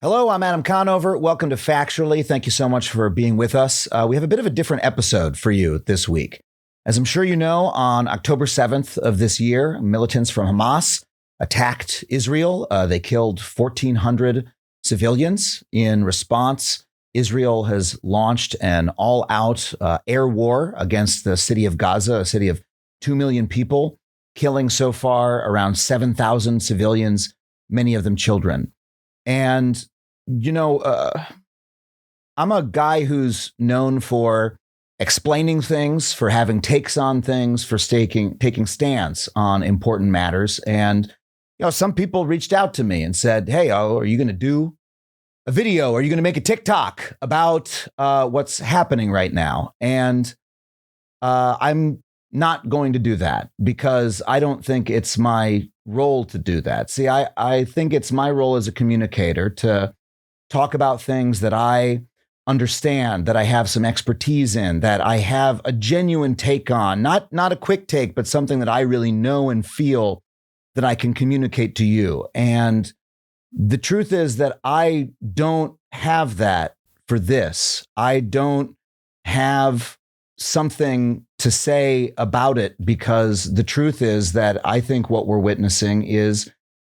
Hello, I'm Adam Conover. Welcome to Factually. Thank you so much for being with us. We have a bit of a different episode for you this week. As I'm sure you know, on October 7th of this year, militants from Hamas attacked Israel. They killed 1,400 civilians. In response, Israel has launched an all-out air war against the city of Gaza, a city of 2 million people, killing so far around 7,000 civilians, many of them children. And, you know, I'm a guy who's known for explaining things, for having takes on things, for taking stands on important matters. And, you know, some people reached out to me and said, hey, are you going to do a video? Are you going to make a TikTok about what's happening right now? And I'm not going to do that because I don't think it's my role to do that. See, I think it's my role as a communicator to talk about things that I understand, that I have some expertise in, that I have a genuine take on, not a quick take, but something that I really know and feel that I can communicate to you. And the truth is that I don't have that for this. I don't have something to say about it because the truth is that I think what we're witnessing is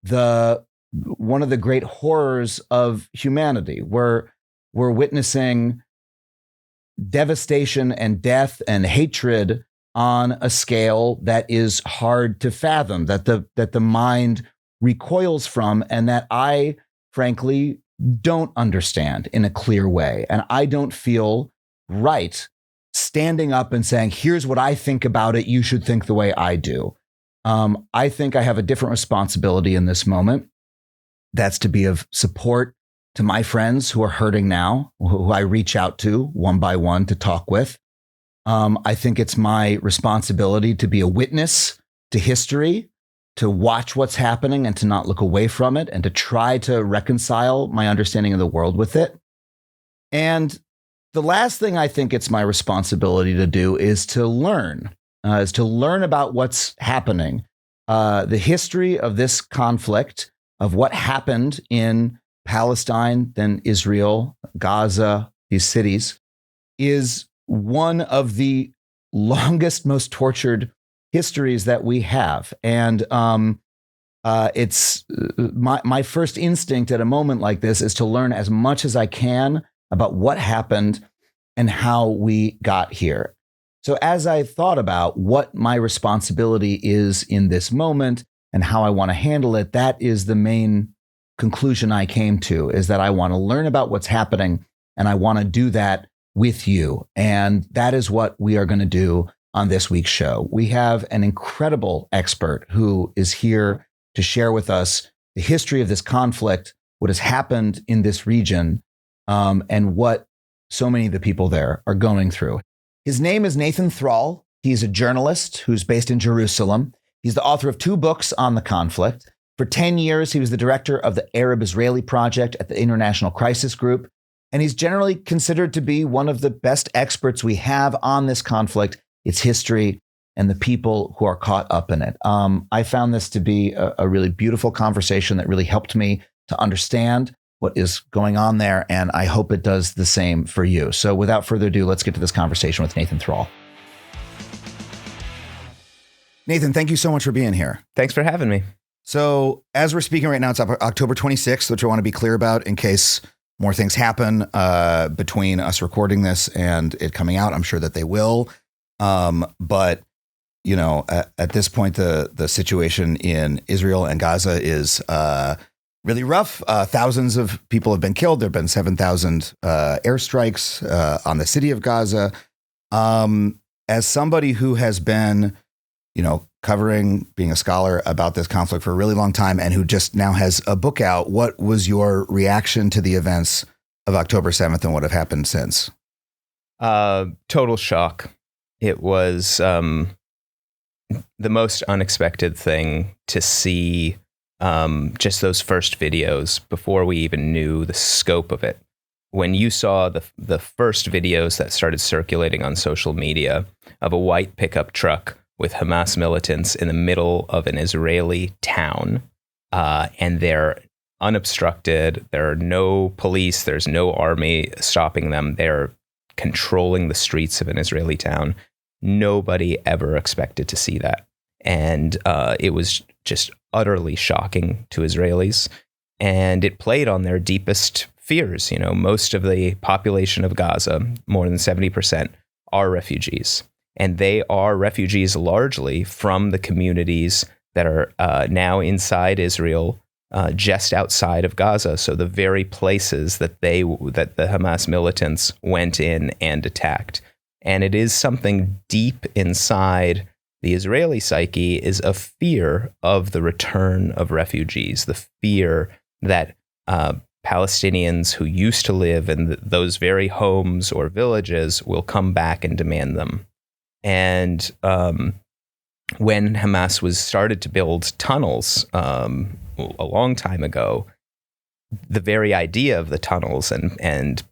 one of the great horrors of humanity. We're witnessing devastation and death and hatred on a scale that is hard to fathom, that the mind recoils from, and that I frankly don't understand in a clear way. And I don't feel right standing up and saying, here's what I think about it. You should think the way I do. I think I have a different responsibility in this moment. That's to be of support to my friends who are hurting now, who I reach out to one by one to talk with. I think it's my responsibility to be a witness to history, to watch what's happening and to not look away from it, and to try to reconcile my understanding of the world with it. And the last thing I think it's my responsibility to do is to learn about what's happening. The history of this conflict, of what happened in Palestine, then Israel, Gaza, these cities, is one of the longest, most tortured histories that we have. And it's my first instinct at a moment like this is to learn as much as I can about what happened and how we got here. So as I thought about what my responsibility is in this moment and how I want to handle it, that is the main conclusion I came to, is that I want to learn about what's happening and I want to do that with you. And that is what we are going to do on this week's show. We have an incredible expert who is here to share with us the history of this conflict, what has happened in this region, and what so many of the people there are going through. His name is Nathan Thrall. He's a journalist who's based in Jerusalem. He's the author of 2 books on the conflict. For 10 years, he was the director of the Arab-Israeli Project at the International Crisis Group. And he's generally considered to be one of the best experts we have on this conflict, its history, and the people who are caught up in it. I found this to be a really beautiful conversation that really helped me to understand what is going on there, and I hope it does the same for you. So without further ado, let's get to this conversation with Nathan Thrall. Nathan, thank you so much for being here. Thanks for having me. So as we're speaking right now, it's October 26th, which I want to be clear about in case more things happen between us recording this and it coming out. I'm sure that they will. But, you know, at this point, the situation in Israel and Gaza is really rough. Thousands of people have been killed. There have been 7,000 airstrikes on the city of Gaza. As somebody who has been, you know, being a scholar about this conflict for a really long time and who just now has a book out, what was your reaction to the events of October 7th and what have happened since? Total shock. It was the most unexpected thing to see. Just those first videos before we even knew the scope of it. When you saw the first videos that started circulating on social media of a white pickup truck with Hamas militants in the middle of an Israeli town, and they're unobstructed. There are no police. There's no army stopping them. They're controlling the streets of an Israeli town. Nobody ever expected to see that. And it was just utterly shocking to Israelis. And it played on their deepest fears. You know, most of the population of Gaza, more than 70%, are refugees. And they are refugees largely from the communities that are now inside Israel, just outside of Gaza. So the very places that the Hamas militants went in and attacked. And it is something deep inside the Israeli psyche, is a fear of the return of refugees, the fear that Palestinians who used to live in those very homes or villages will come back and demand them. And when Hamas was started to build tunnels a long time ago, the very idea of the tunnels and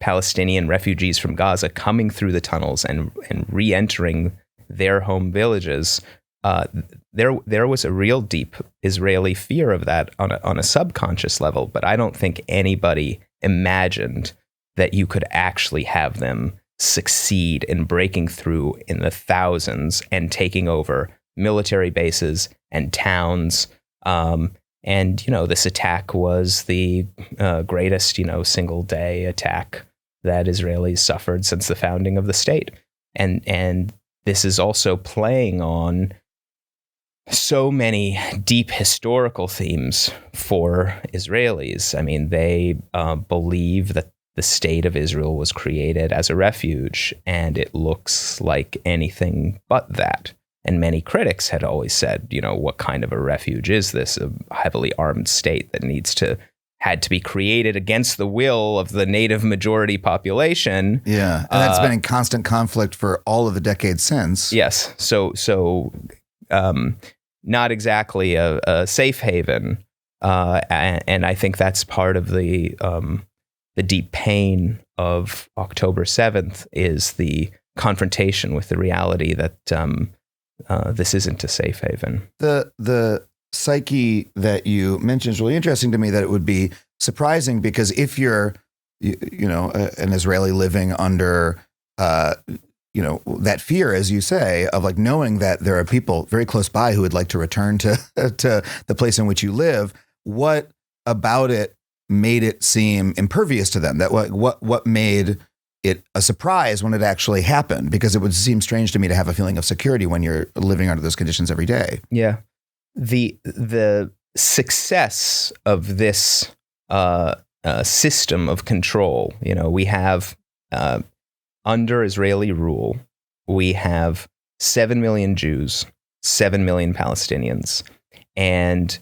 Palestinian refugees from Gaza coming through the tunnels and re-entering their home villages, there was a real deep Israeli fear of that on a subconscious level. But I don't think anybody imagined that you could actually have them succeed in breaking through in the thousands and taking over military bases and towns. And, this attack was the greatest, single day attack that Israelis suffered since the founding of the state. And this is also playing on so many deep historical themes for Israelis. I mean, they believe that the state of Israel was created as a refuge, and it looks like anything but that. And many critics had always said, what kind of a refuge is this? A heavily armed state that had to be created against the will of the native majority population. Yeah, and that's been in constant conflict for all of the decades since. Yes, so not exactly a safe haven, and I think that's part of the deep pain of October 7th is the confrontation with the reality that this isn't a safe haven. The psyche that you mentioned is really interesting to me, that it would be surprising because if you're, an Israeli living under, that fear, as you say, of like knowing that there are people very close by who would like to return to the place in which you live, what about it made it seem impervious to them? That what made it a surprise when it actually happened? Because it would seem strange to me to have a feeling of security when you're living under those conditions every day. Yeah. The success of this system of control, we have under Israeli rule, we have 7 million Jews, 7 million Palestinians, and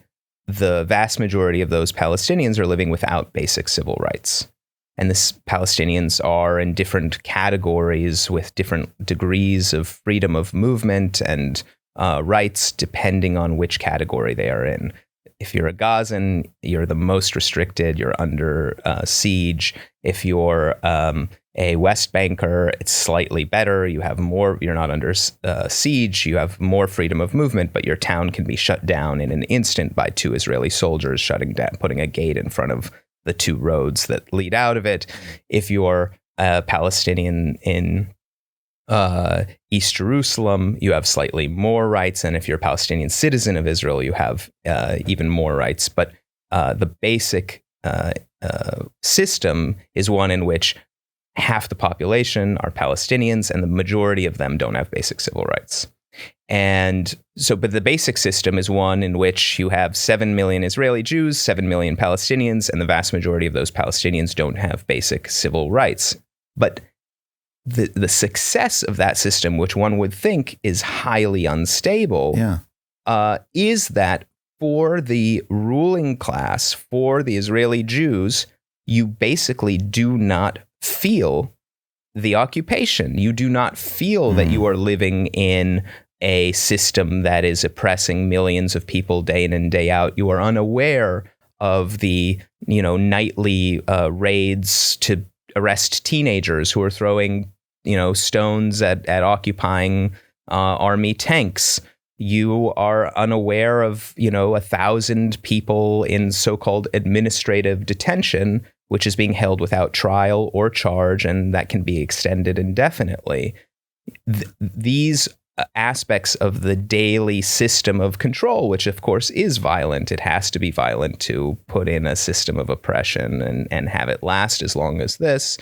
the vast majority of those Palestinians are living without basic civil rights. And the Palestinians are in different categories with different degrees of freedom of movement and rights, depending on which category they are in. If you're a Gazan, you're the most restricted. You're under siege. If you're a West Banker, it's slightly better. You have more. You're not under siege. You have more freedom of movement, but your town can be shut down in an instant by 2 Israeli soldiers shutting down, putting a gate in front of the 2 roads that lead out of it. If you're a Palestinian in East Jerusalem, you have slightly more rights. And if you're a Palestinian citizen of Israel, you have even more rights. But the basic system is one in which half the population are Palestinians and the majority of them don't have basic civil rights. And so, but the basic system is one in which you have 7 million Israeli Jews, 7 million Palestinians, and the vast majority of those Palestinians don't have basic civil rights. But the success of that system, which one would think is highly unstable, is that for the ruling class, for the Israeli Jews, you basically do not feel the occupation. You do not feel that you are living in a system that is oppressing millions of people day in and day out. You are unaware of the, nightly raids to arrest teenagers who are throwing, stones at occupying army tanks. You are unaware of, 1,000 people in so-called administrative detention, which is being held without trial or charge, and that can be extended indefinitely. These aspects of the daily system of control, which of course is violent, it has to be violent to put in a system of oppression and have it last as long as this.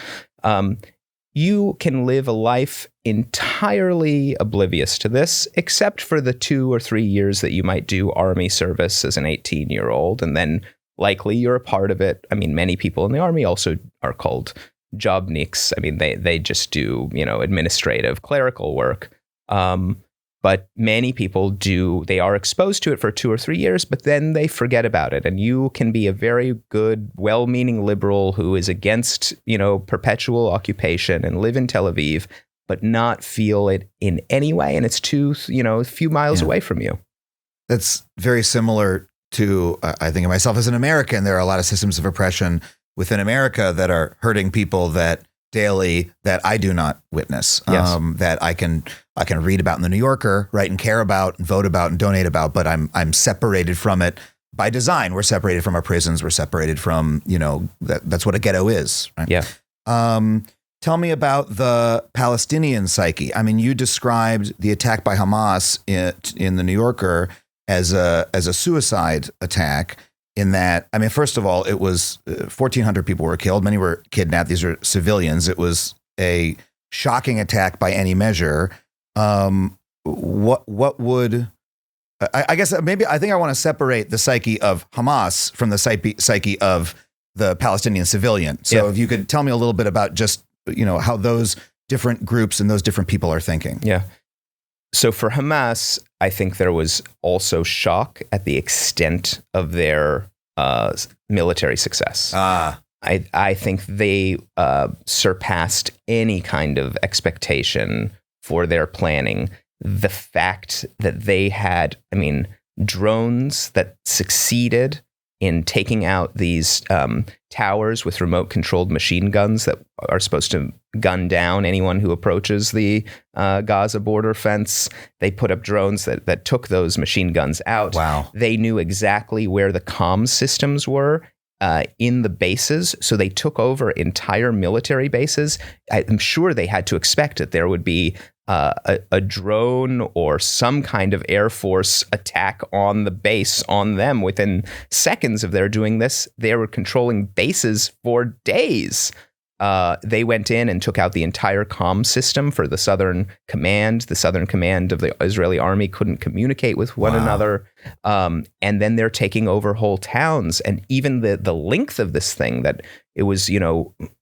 You can live a life entirely oblivious to this, except for the 2 or 3 years that you might do army service as an 18-year-old, and then likely you're a part of it. I mean, many people in the army also are called jobniks. I mean, they just do, administrative, clerical work. But many people they are exposed to it for 2 or 3 years, but then they forget about it. And you can be a very good, well-meaning liberal who is against, perpetual occupation and live in Tel Aviv, but not feel it in any way. And it's a few miles away from you. That's very similar to, I think of myself as an American. There are a lot of systems of oppression within America that are hurting people daily that I do not witness, yes. That I can read about in the New Yorker, right, and care about and vote about and donate about, but I'm separated from it by design. We're separated from our prisons. We're separated from, that's what a ghetto is, right? Yeah. Tell me about the Palestinian psyche. I mean, you described the attack by Hamas in the New Yorker as a suicide attack. In that, I mean, first of all, it was 1,400 people were killed. Many were kidnapped. These are civilians. It was a shocking attack by any measure. What would, I guess maybe I think I want to separate the psyche of Hamas from the psyche of the Palestinian civilian. So if you could tell me a little bit about just, how those different groups and those different people are thinking. Yeah. So for Hamas, I think there was also shock at the extent of their military success. I think they surpassed any kind of expectation for their planning. The fact that they had, drones that succeeded in taking out these towers with remote-controlled machine guns that are supposed to gun down anyone who approaches the Gaza border fence. They put up drones that took those machine guns out. Wow. They knew exactly where the comm systems were in the bases, so they took over entire military bases. I'm sure they had to expect that there would be a drone or some kind of Air Force attack on the base on them within seconds of their doing this. They were controlling bases for days. They went in and took out the entire comm system for the Southern Command. The Southern Command of the Israeli army couldn't communicate with one another. And then they're taking over whole towns. And even the length of this thing, that it was,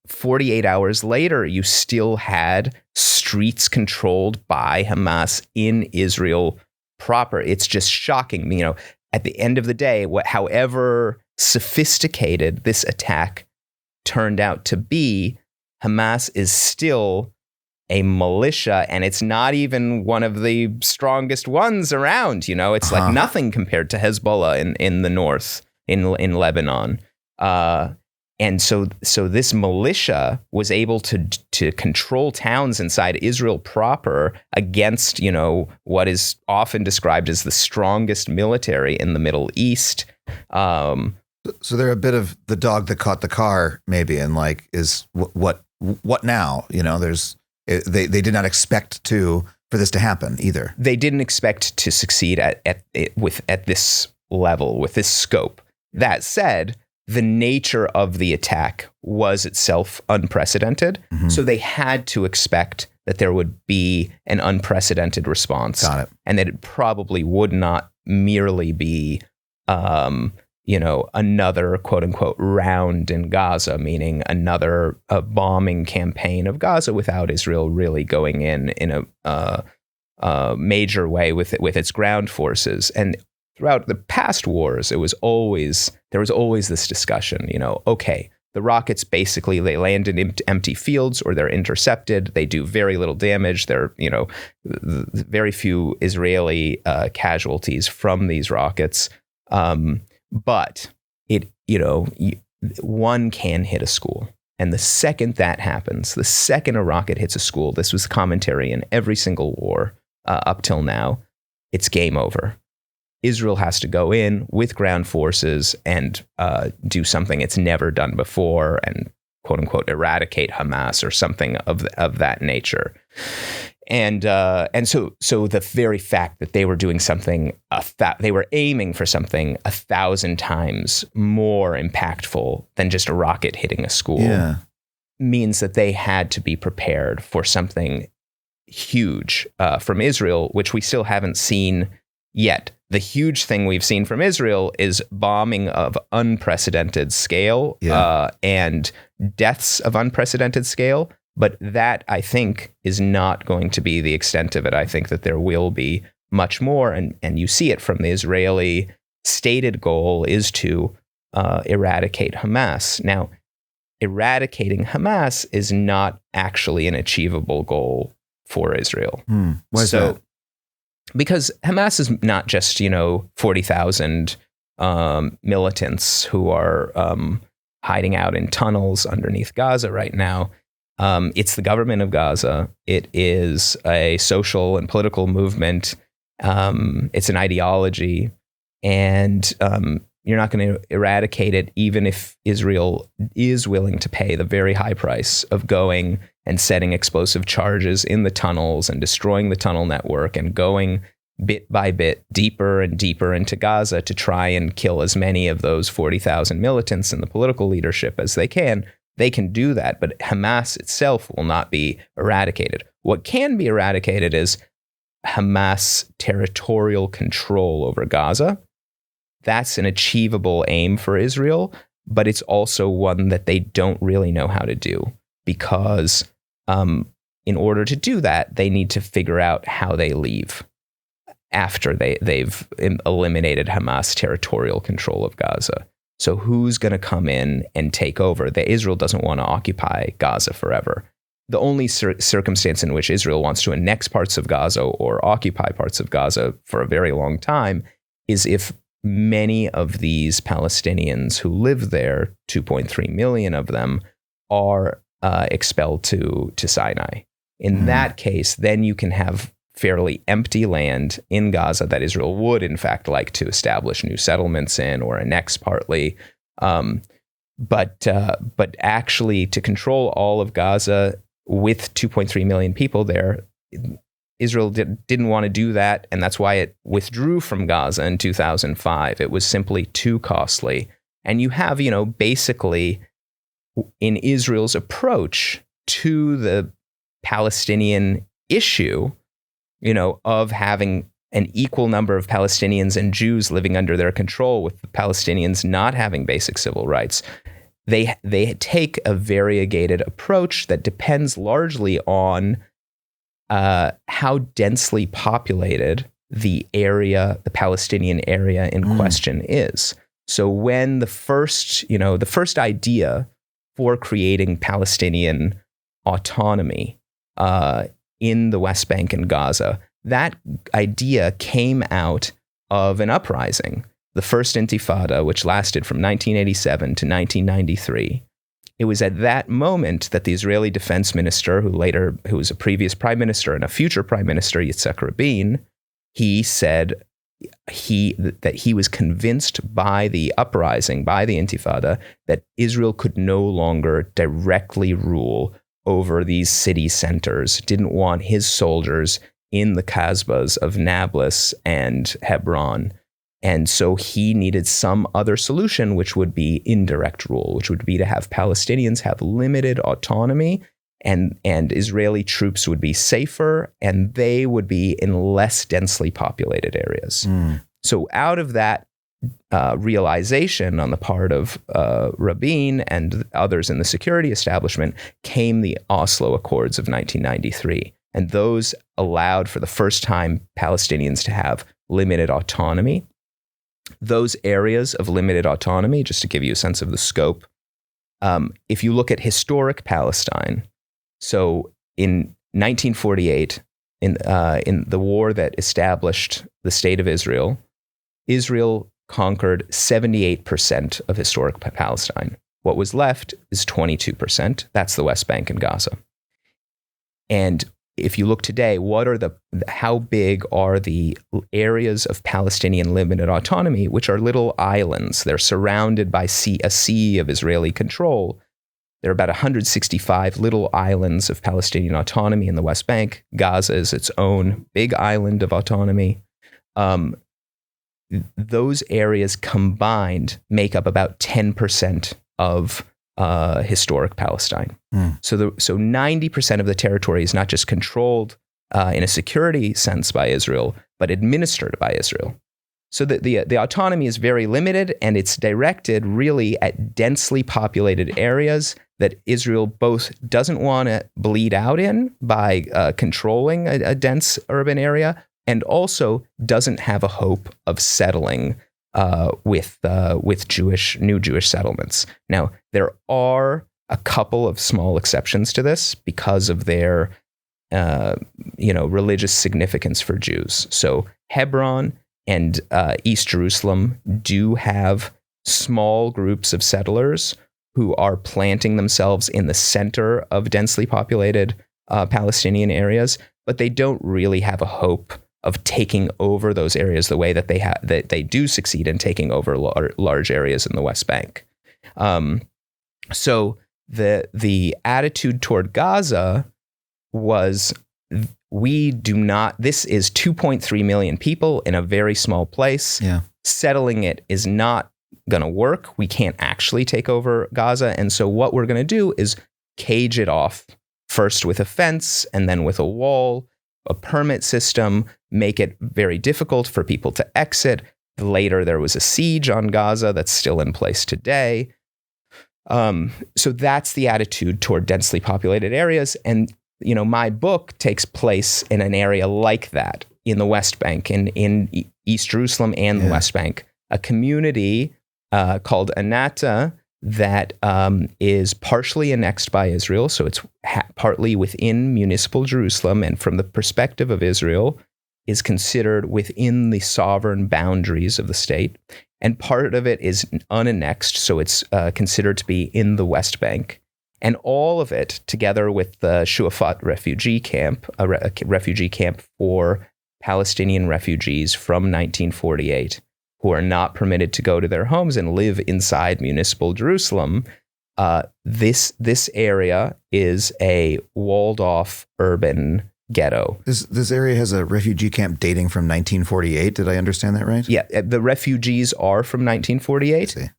48 hours later, you still had streets controlled by Hamas in Israel proper. It's just shocking. At the end of the day, however sophisticated this attack turned out to be, Hamas is still a militia, and it's not even one of the strongest ones around. It's like nothing compared to Hezbollah in the north, in Lebanon. And so this militia was able to control towns inside Israel proper against, what is often described as the strongest military in the Middle East. So they're a bit of the dog that caught the car, maybe, and is what now? They did not expect for this to happen either. They didn't expect to succeed at this level, with this scope. That said, the nature of the attack was itself unprecedented, so they had to expect that there would be an unprecedented response. Got it. And that it probably would not merely be another quote unquote round in Gaza, meaning another bombing campaign of Gaza without Israel really going in a major way with its ground forces. And throughout the past wars, there was always this discussion, okay, the rockets basically, they land in empty fields or they're intercepted. They do very little damage. There are, very few Israeli casualties from these rockets. But one can hit a school. And the second that happens, the second a rocket hits a school, this was commentary in every single war up till now, it's game over. Israel has to go in with ground forces and do something it's never done before and quote unquote eradicate Hamas or something of that nature. And so the very fact that they were doing something, they were aiming for something 1,000 times more impactful than just a rocket hitting a school, means that they had to be prepared for something huge from Israel, which we still haven't seen yet. The huge thing we've seen from Israel is bombing of unprecedented scale and deaths of unprecedented scale. But that, I think, is not going to be the extent of it. I think that there will be much more. And you see it from the Israeli stated goal is to eradicate Hamas. Now, eradicating Hamas is not actually an achievable goal for Israel. Why is that? Because Hamas is not just, 40,000 militants who are hiding out in tunnels underneath Gaza right now. It's the government of Gaza. It is a social and political movement. It's an ideology. And you're not going to eradicate it, even if Israel is willing to pay the very high price of going and setting explosive charges in the tunnels and destroying the tunnel network and going bit by bit deeper and deeper into Gaza to try and kill as many of those 40,000 militants and the political leadership as they can. They can do that, but Hamas itself will not be eradicated. What can be eradicated is Hamas territorial control over Gaza. That's an achievable aim for Israel, but it's also one that they don't really know how to do, because in order to do that, they need to figure out how they leave after they've eliminated Hamas territorial control of Gaza. So who's going to come in and take over? Israel doesn't want to occupy Gaza forever. The only circumstance in which Israel wants to annex parts of Gaza or occupy parts of Gaza for a very long time is if many of these Palestinians who live there, 2.3 million of them, are expelled to Sinai. In that case, then you can have fairly empty land in Gaza that Israel would, in fact, like to establish new settlements in or annex partly. But actually, to control all of Gaza with 2.3 million people there, Israel didn't want to do that, and that's why it withdrew from Gaza in 2005. It was simply too costly. And you have, basically in Israel's approach to the Palestinian issue, of having an equal number of Palestinians and Jews living under their control, with the Palestinians not having basic civil rights. They take a variegated approach that depends largely on how densely populated the Palestinian area in question is. So when the first idea for creating Palestinian autonomy in the West Bank and Gaza, that idea came out of an uprising, the First Intifada, which lasted from 1987 to 1993. It was at that moment that the Israeli defense minister, who was a previous prime minister and a future prime minister, Yitzhak Rabin, he said that he was convinced by the uprising, by the Intifada, that Israel could no longer directly rule over these city centers, didn't want his soldiers in the Kasbahs of Nablus and Hebron. And so he needed some other solution, which would be indirect rule, which would be to have Palestinians have limited autonomy, and Israeli troops would be safer, and they would be in less densely populated areas. So out of that realization on the part of Rabin and others in the security establishment came the Oslo Accords of 1993. And those allowed for the first time Palestinians to have limited autonomy. Those areas of limited autonomy, just to give you a sense of the scope, if you look at historic Palestine, so in 1948, in the war that established the state of Israel, Israel conquered 78% of historic Palestine. What was left is 22%. That's the West Bank and Gaza. And if you look today, how big are the areas of Palestinian limited autonomy, which are little islands? They're surrounded by a sea of Israeli control. There are about 165 little islands of Palestinian autonomy in the West Bank. Gaza is its own big island of autonomy. Those areas combined make up about 10% of historic Palestine. So 90% of the territory is not just controlled in a security sense by Israel, but administered by Israel. So the autonomy is very limited, and it's directed really at densely populated areas that Israel both doesn't want to bleed out in by controlling a dense urban area, and also doesn't have a hope of settling with new Jewish settlements. Now, there are a couple of small exceptions to this because of their religious significance for Jews. So Hebron and East Jerusalem do have small groups of settlers who are planting themselves in the center of densely populated Palestinian areas, but they don't really have a hope of taking over those areas the way that they do succeed in taking over large areas in the West Bank. So the attitude toward Gaza was, this is 2.3 million people in a very small place. Yeah. Settling it is not going to work. We can't actually take over Gaza. And so what we're going to do is cage it off, first with a fence and then with a wall, a permit system, make it very difficult for people to exit. Later, there was a siege on Gaza that's still in place today. So that's the attitude toward densely populated areas. And, my book takes place in an area like that in the West Bank, in East Jerusalem and the West Bank, a community called Anata that is partially annexed by Israel. So it's partly within municipal Jerusalem, and from the perspective of Israel, is considered within the sovereign boundaries of the state. And part of it is unannexed, so it's considered to be in the West Bank. And all of it, together with the Shuafat refugee camp, a refugee camp for Palestinian refugees from 1948, who are not permitted to go to their homes and live inside municipal Jerusalem, this area is a walled-off urban ghetto. This area has a refugee camp dating from 1948. Did I understand that right? Yeah, the refugees are from 1948.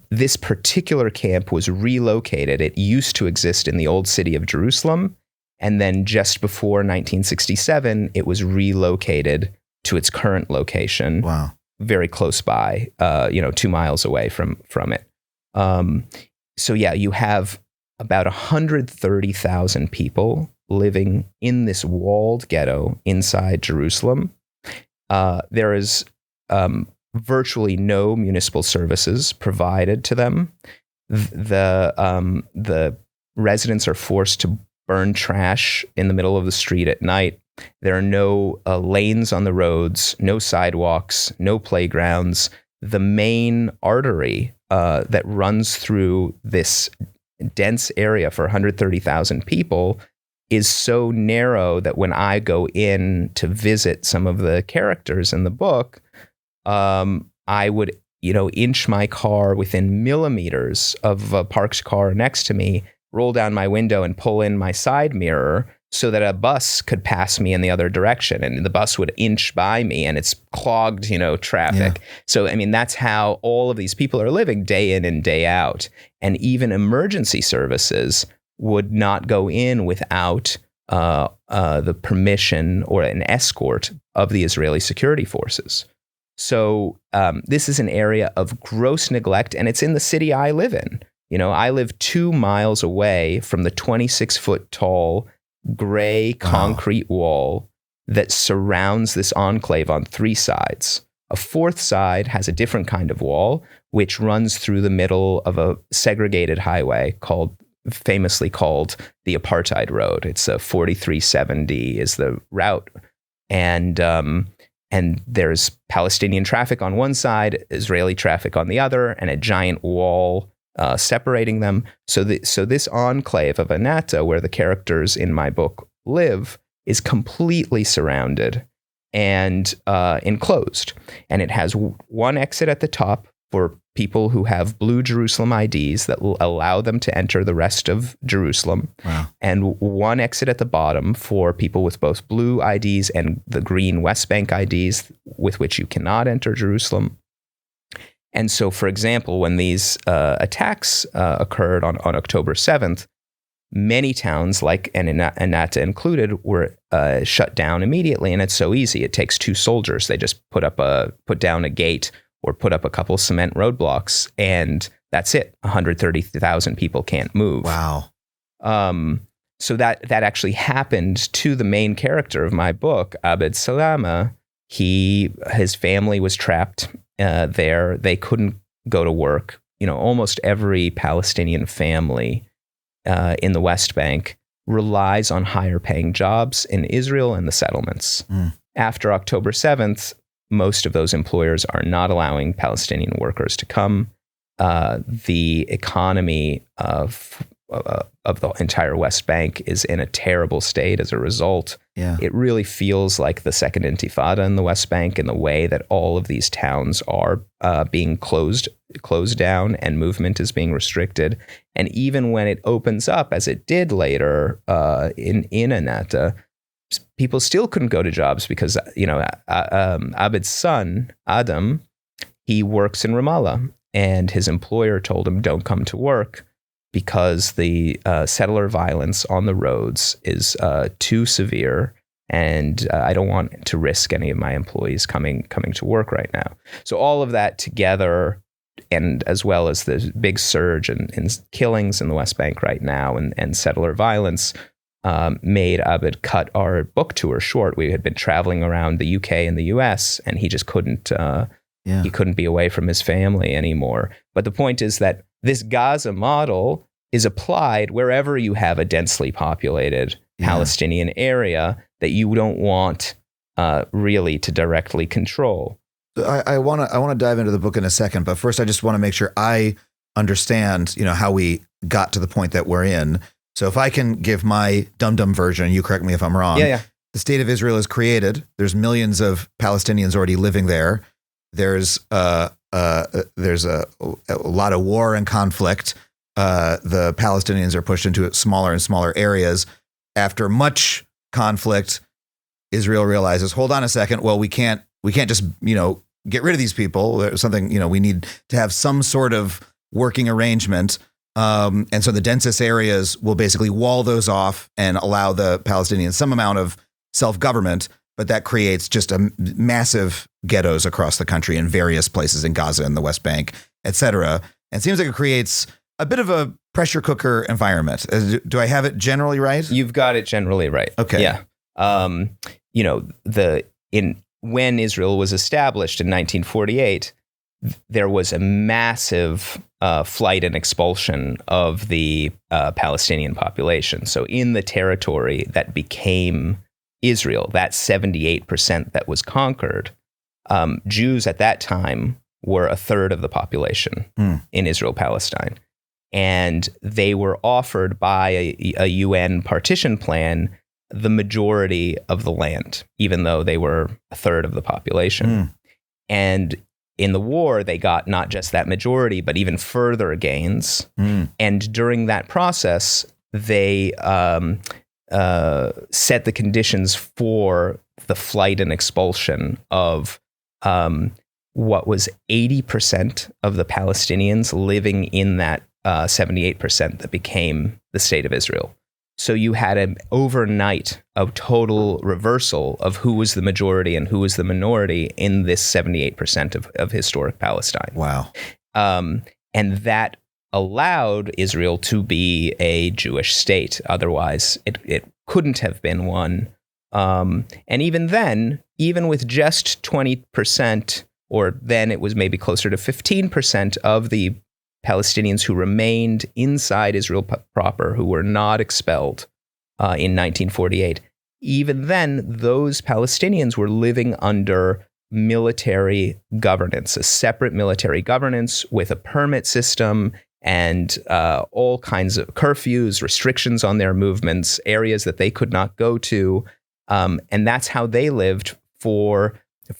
This particular camp was relocated. It used to exist in the old city of Jerusalem, and then just before 1967, it was relocated to its current location. Wow. Very close by, 2 miles away from it. So you have about 130,000 people living in this walled ghetto inside Jerusalem. There is virtually no municipal services provided to them. The residents are forced to burn trash in the middle of the street at night. There are no lanes on the roads, no sidewalks, no playgrounds. The main artery that runs through this dense area for 130,000 people is so narrow that when I go in to visit some of the characters in the book, I would, inch my car within millimeters of a parked car next to me, roll down my window and pull in my side mirror so that a bus could pass me in the other direction, and the bus would inch by me, and it's clogged, traffic. Yeah. So, that's how all of these people are living day in and day out. And even emergency services would not go in without the permission or an escort of the Israeli security forces. So this is an area of gross neglect, and it's in the city I live in. I live 2 miles away from the 26-foot tall gray concrete wall that surrounds this enclave on 3 sides. A fourth side has a different kind of wall, which runs through the middle of a segregated highway famously called the Apartheid Road. It's a 4370 is the route. And there's Palestinian traffic on one side, Israeli traffic on the other, and a giant wall separating them. So this enclave of Anata, where the characters in my book live is completely surrounded and enclosed. And it has one exit at the top for people who have blue Jerusalem IDs that will allow them to enter the rest of Jerusalem. Wow. And one exit at the bottom for people with both blue IDs and the green West Bank IDs with which you cannot enter Jerusalem. And so, for example, when these attacks occurred on October 7th, many towns, like Anata included, were shut down immediately. And it's so easy. It takes 2 soldiers. They just put down a gate or put up a couple cement roadblocks, and that's it. 130,000 people can't move. Wow. So that actually happened to the main character of my book, Abed Salama. His family was trapped there. They couldn't go to work. Almost every Palestinian family in the West Bank relies on higher paying jobs in Israel and the settlements. After October 7th, most of those employers are not allowing Palestinian workers to come. The economy of the entire West Bank is in a terrible state as a result. Yeah. It really feels like the Second Intifada in the West Bank in the way that all of these towns are being closed down and movement is being restricted. And even when it opens up, as it did later in Anata, people still couldn't go to jobs because, Abed's son, Adam, he works in Ramallah, and his employer told him, don't come to work because the settler violence on the roads is too severe, and I don't want to risk any of my employees coming to work right now. So all of that together, and as well as the big surge in killings in the West Bank right now and settler violence, made Abed cut our book tour short. We had been traveling around the UK and the US, and he just couldn't he couldn't be away from his family anymore. But the point is that this Gaza model is applied wherever you have a densely populated Palestinian area that you don't want really to directly control. I want to dive into the book in a second, but first I just want to make sure I understand, how we got to the point that we're in. So if I can give my dum-dum version, you correct me if I'm wrong. Yeah. The state of Israel is created. There's millions of Palestinians already living there. There's a lot of war and conflict. The Palestinians are pushed into smaller and smaller areas. After much conflict, Israel realizes, hold on a second. Well, we can't just, get rid of these people. There's something, we need to have some sort of working arrangement. And so the densest areas will basically wall those off and allow the Palestinians some amount of self-government, but that creates just a massive ghettos across the country in various places in Gaza and the West Bank, et cetera. And it seems like it creates a bit of a pressure cooker environment. Do I have it generally right? You've got it generally right. Okay. Yeah. When Israel was established in 1948, there was a massive flight and expulsion of the Palestinian population. So in the territory that became Israel, that 78% that was conquered, Jews at that time were a third of the population in Israel-Palestine. And they were offered by a UN partition plan the majority of the land, even though they were a third of the population. And in the war, they got not just that majority, but even further gains. And during that process, they set the conditions for the flight and expulsion of what was 80% of the Palestinians living in that 78% that became the state of Israel. So you had an overnight of total reversal of who was the majority and who was the minority in this 78% of historic Palestine. Wow. And that allowed Israel to be a Jewish state. Otherwise, it couldn't have been one. And even then, even with just 20%, or then it was maybe closer to 15% of the Palestinians who remained inside Israel proper, who were not expelled in 1948. Even then, those Palestinians were living under military governance, a separate military governance with a permit system and all kinds of curfews, restrictions on their movements, areas that they could not go to. And that's how they lived from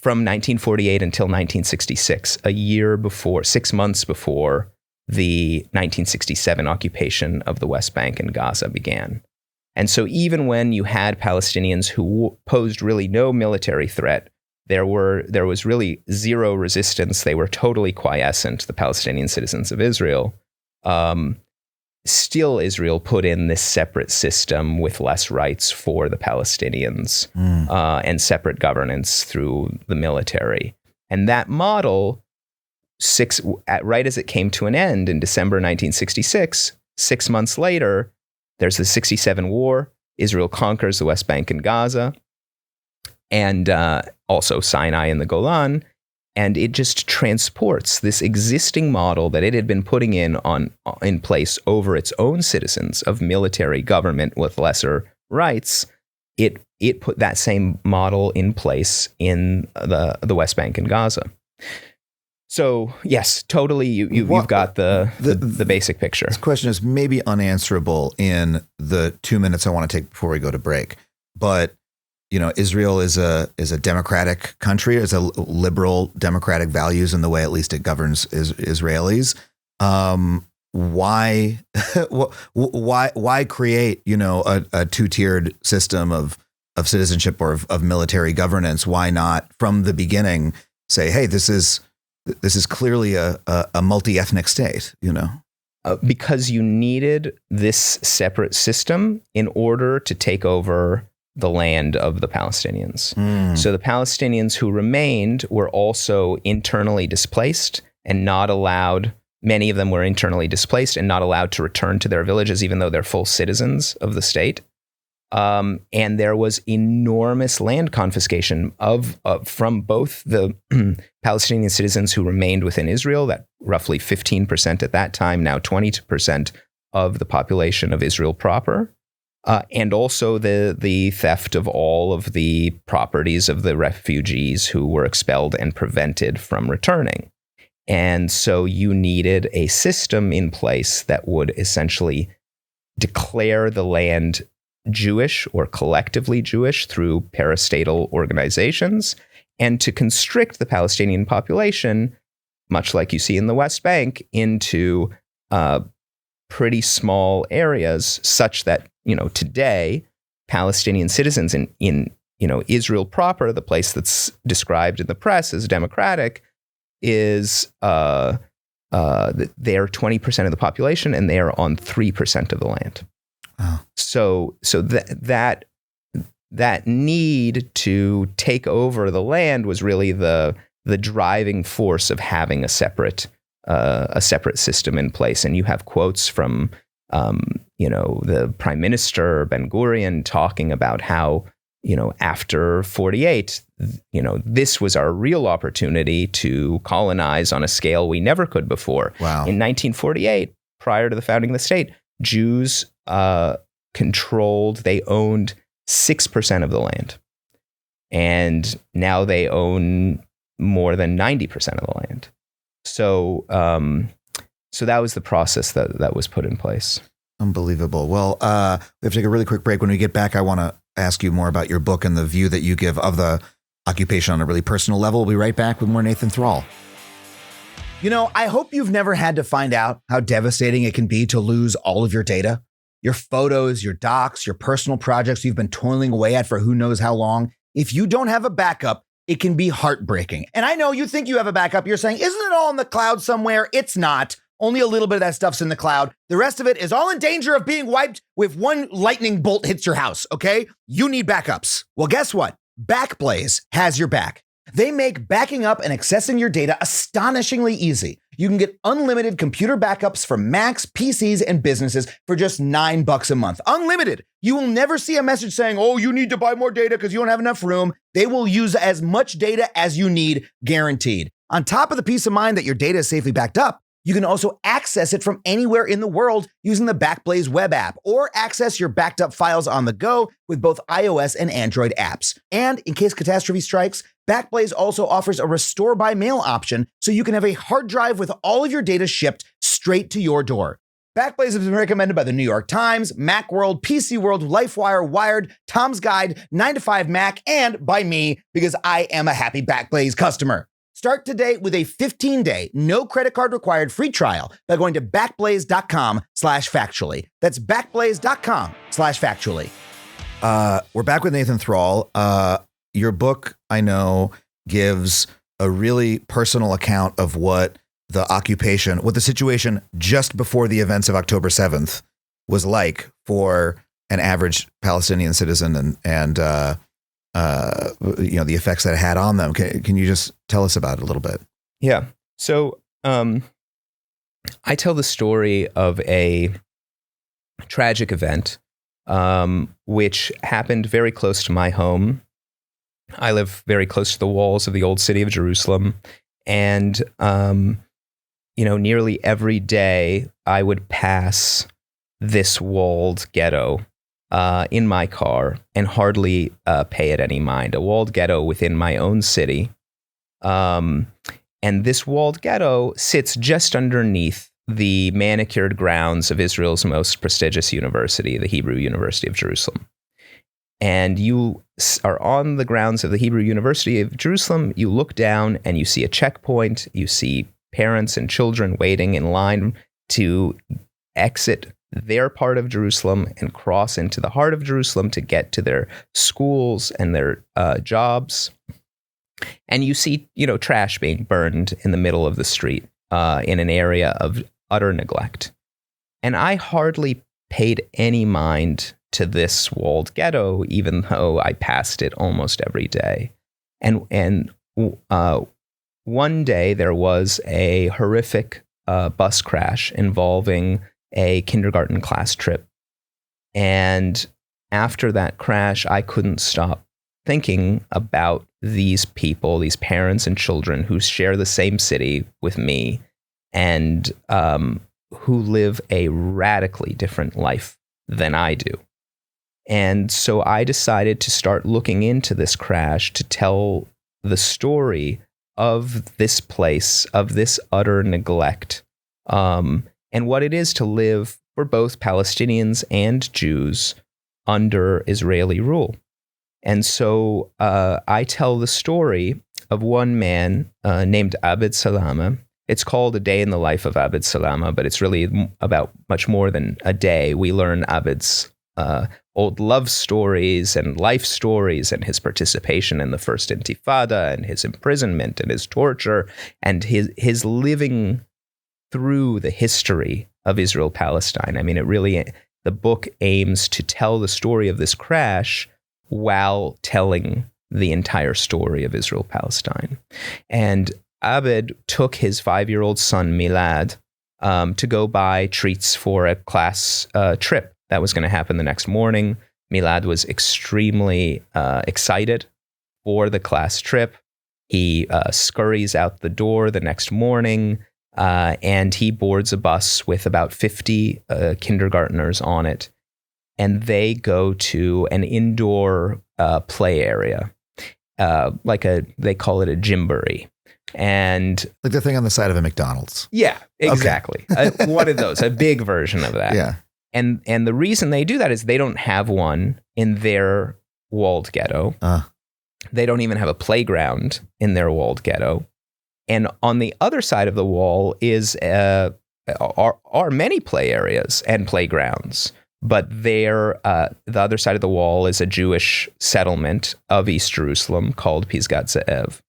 1948 until 1966, a year before, 6 months before the 1967 occupation of the West Bank and Gaza began. And so even when you had Palestinians who posed really no military threat, there was really zero resistance. They were totally quiescent, the Palestinian citizens of Israel. Still, Israel put in this separate system with less rights for the Palestinians and separate governance through the military. And that model, right as it came to an end in December 1966, 6 months later, there's the 67 war. Israel conquers the West Bank and Gaza, and also Sinai and the Golan. And it just transports this existing model that it had been putting in place over its own citizens of military government with lesser rights. It put that same model in place in the West Bank and Gaza. So yes, totally. You've got the basic picture. This question is maybe unanswerable in the 2 minutes I want to take before we go to break, but Israel is a democratic country. It's a liberal democratic values in the way, at least, it governs Israelis. Why create a two-tiered system of citizenship or of military governance? Why not from the beginning say, hey, this is clearly a multi-ethnic state? Because you needed this separate system in order to take over the land of the Palestinians. So the Palestinians who remained were also internally displaced and not allowed, many of them were internally displaced and not allowed to return to their villages, even though they're full citizens of the state. And there was enormous land confiscation from both the Palestinian citizens who remained within Israel, that roughly 15% at that time, now 20% of the population of Israel proper. And also the theft of all of the properties of the refugees who were expelled and prevented from returning. And so you needed a system in place that would essentially declare the land Jewish or collectively Jewish through parastatal organizations, and to constrict the Palestinian population, much like you see in the West Bank, into pretty small areas such that today, Palestinian citizens in Israel proper, the place that's described in the press as democratic, is they're 20% of the population and they are on 3% of the land. Oh. So that need to take over the land was really the driving force of having a separate system in place. And you have quotes from the Prime Minister Ben Gurion talking about how, after 48, this was our real opportunity to colonize on a scale we never could before. Wow. In 1948, prior to the founding of the state, Jews they owned 6% of the land. And now they own more than 90% of the land. So that was the process that was put in place. Unbelievable. Well, we have to take a really quick break. When we get back, I want to ask you more about your book and the view that you give of the occupation on a really personal level. We'll be right back with more Nathan Thrall. I hope you've never had to find out how devastating it can be to lose all of your data, your photos, your docs, your personal projects you've been toiling away at for who knows how long. If you don't have a backup, it can be heartbreaking. And I know you think you have a backup. You're saying, isn't it all in the cloud somewhere? It's not. Only a little bit of that stuff's in the cloud. The rest of it is all in danger of being wiped if one lightning bolt hits your house, okay? You need backups. Well, guess what? Backblaze has your back. They make backing up and accessing your data astonishingly easy. You can get unlimited computer backups for Macs, PCs, and businesses for just $9 a month. Unlimited. You will never see a message saying, oh, you need to buy more data because you don't have enough room. They will use as much data as you need, guaranteed. On top of the peace of mind that your data is safely backed up, you can also access it from anywhere in the world using the Backblaze web app, or access your backed up files on the go with both iOS and Android apps. And in case catastrophe strikes, Backblaze also offers a restore by mail option, so you can have a hard drive with all of your data shipped straight straight to your door. Backblaze has been recommended by the New York Times, Macworld, PC World, LifeWire, Wired, Tom's Guide, 9to5Mac, and by me, because I am a happy Backblaze customer. Start today with a 15-day, no credit card required free trial by going to backblaze.com/factually. That's backblaze.com/factually. We're back with Nathan Thrall. Your book, I know, gives a really personal account of what the situation just before the events of October 7th was like for an average Palestinian citizen and the effects that it had on them. Can you just tell us about it a little bit? Yeah. So I tell the story of a tragic event which happened very close to my home. I live very close to the walls of the old city of Jerusalem. And, nearly every day I would pass this walled ghetto in my car and hardly pay it any mind. A walled ghetto within my own city. And this walled ghetto sits just underneath the manicured grounds of Israel's most prestigious university, the Hebrew University of Jerusalem. And you are on the grounds of the Hebrew University of Jerusalem. You look down and you see a checkpoint. You see parents and children waiting in line to exit their part of Jerusalem and cross into the heart of Jerusalem to get to their schools and their jobs. And you see, trash being burned in the middle of the street in an area of utter neglect. And I hardly paid any mind to this walled ghetto, even though I passed it almost every day. And one day there was a horrific bus crash involving a kindergarten class trip. And after that crash, I couldn't stop thinking about these people, these parents and children who share the same city with me and who live a radically different life than I do. And so I decided to start looking into this crash to tell the story of this place, of this utter neglect, and what it is to live for both Palestinians and Jews under Israeli rule. And so I tell the story of one man named Abed Salama. It's called A Day in the Life of Abed Salama, but it's really about much more than a day. We learn Abed's old love stories and life stories and his participation in the First Intifada and his imprisonment and his torture and his living through the history of Israel-Palestine. I mean, the book aims to tell the story of this crash while telling the entire story of Israel-Palestine. And Abed took his 5-year-old son, Milad, to go buy treats for a class trip that was going to happen the next morning. Milad was extremely excited for the class trip. He scurries out the door the next morning, and he boards a bus with about 50 kindergartners on it. And they go to an indoor play area, they call it a gymboree. And like the thing on the side of a McDonald's. Yeah, exactly. Okay. One of those, a big version of that. Yeah. And the reason they do that is they don't have one in their walled ghetto. They don't even have a playground in their walled ghetto. And on the other side of the wall are many play areas and playgrounds. But the other side of the wall is a Jewish settlement of East Jerusalem called Pisgat Ze'ev.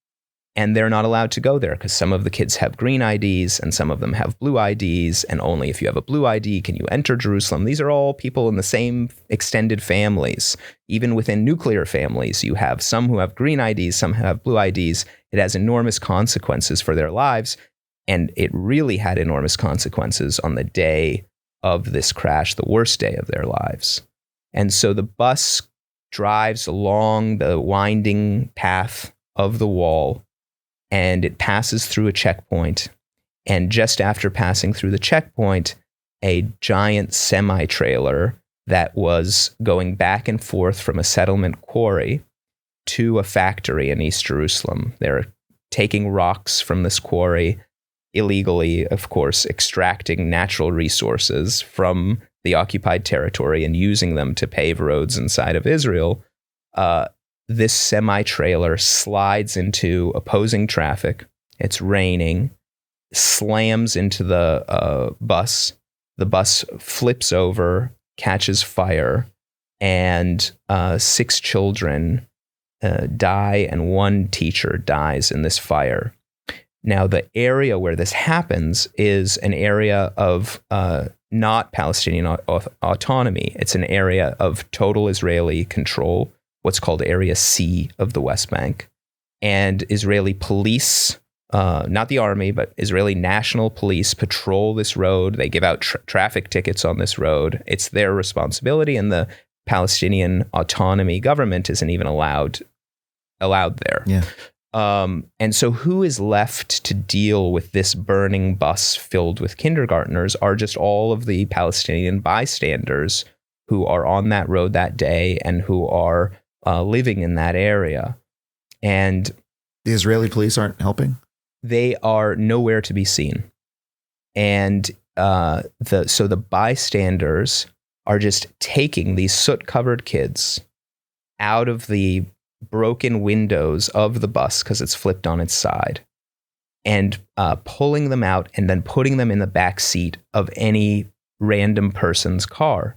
And they're not allowed to go there because some of the kids have green IDs and some of them have blue IDs. And only if you have a blue ID can you enter Jerusalem. These are all people in the same extended families. Even within nuclear families, you have some who have green IDs, some have blue IDs. It has enormous consequences for their lives. And it really had enormous consequences on the day of this crash, the worst day of their lives. And so the bus drives along the winding path of the wall, and it passes through a checkpoint. And just after passing through the checkpoint, a giant semi-trailer that was going back and forth from a settlement quarry to a factory in East Jerusalem. They're taking rocks from this quarry illegally, of course, extracting natural resources from the occupied territory and using them to pave roads inside of Israel, this semi-trailer slides into opposing traffic. It's raining, slams into the bus. The bus flips over, catches fire, and 6 children die, and 1 teacher dies in this fire. Now, the area where this happens is an area of not Palestinian autonomy. It's an area of total Israeli control, what's called Area C of the West Bank. And Israeli police, not the army, but Israeli national police patrol this road. They give out traffic tickets on this road. It's their responsibility, and the Palestinian autonomy government isn't even allowed there. Yeah. And so who is left to deal with this burning bus filled with kindergartners are just all of the Palestinian bystanders who are on that road that day and who are living in that area. And the Israeli police aren't helping? They are nowhere to be seen. And so the bystanders are just taking these soot-covered kids out of the broken windows of the bus because it's flipped on its side, and pulling them out and then putting them in the back seat of any random person's car.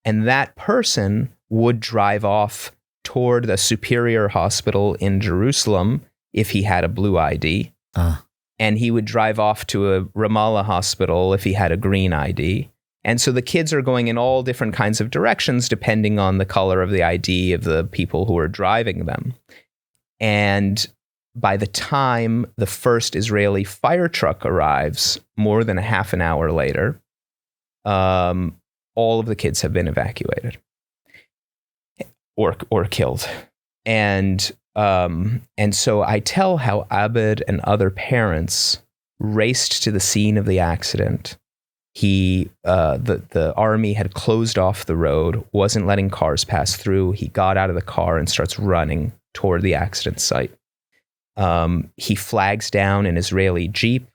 And that person would drive off toward the Superior Hospital in Jerusalem if he had a blue ID. And he would drive off to a Ramallah hospital if he had a green ID. And so the kids are going in all different kinds of directions depending on the color of the ID of the people who are driving them. And by the time the first Israeli fire truck arrives, more than a half an hour later, all of the kids have been evacuated or killed. And so I tell how Abed and other parents raced to the scene of the accident. The army had closed off the road, wasn't letting cars pass through. He got out of the car and starts running toward the accident site. He flags down an Israeli Jeep,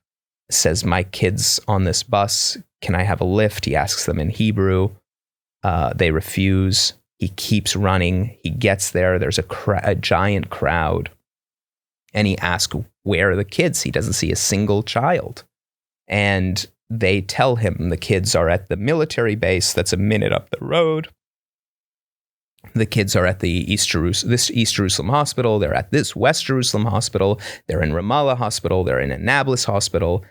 says, "My kid's on this bus. Can I have a lift?" He asks them in Hebrew. They refuse. He keeps running. He gets there. There's a giant crowd. And he asks, "Where are the kids?" He doesn't see a single child. And they tell him the kids are at the military base that's a minute up the road. The kids are at the East Jerusalem hospital. They're at this West Jerusalem hospital. They're in Ramallah hospital. They're in Nablus hospital.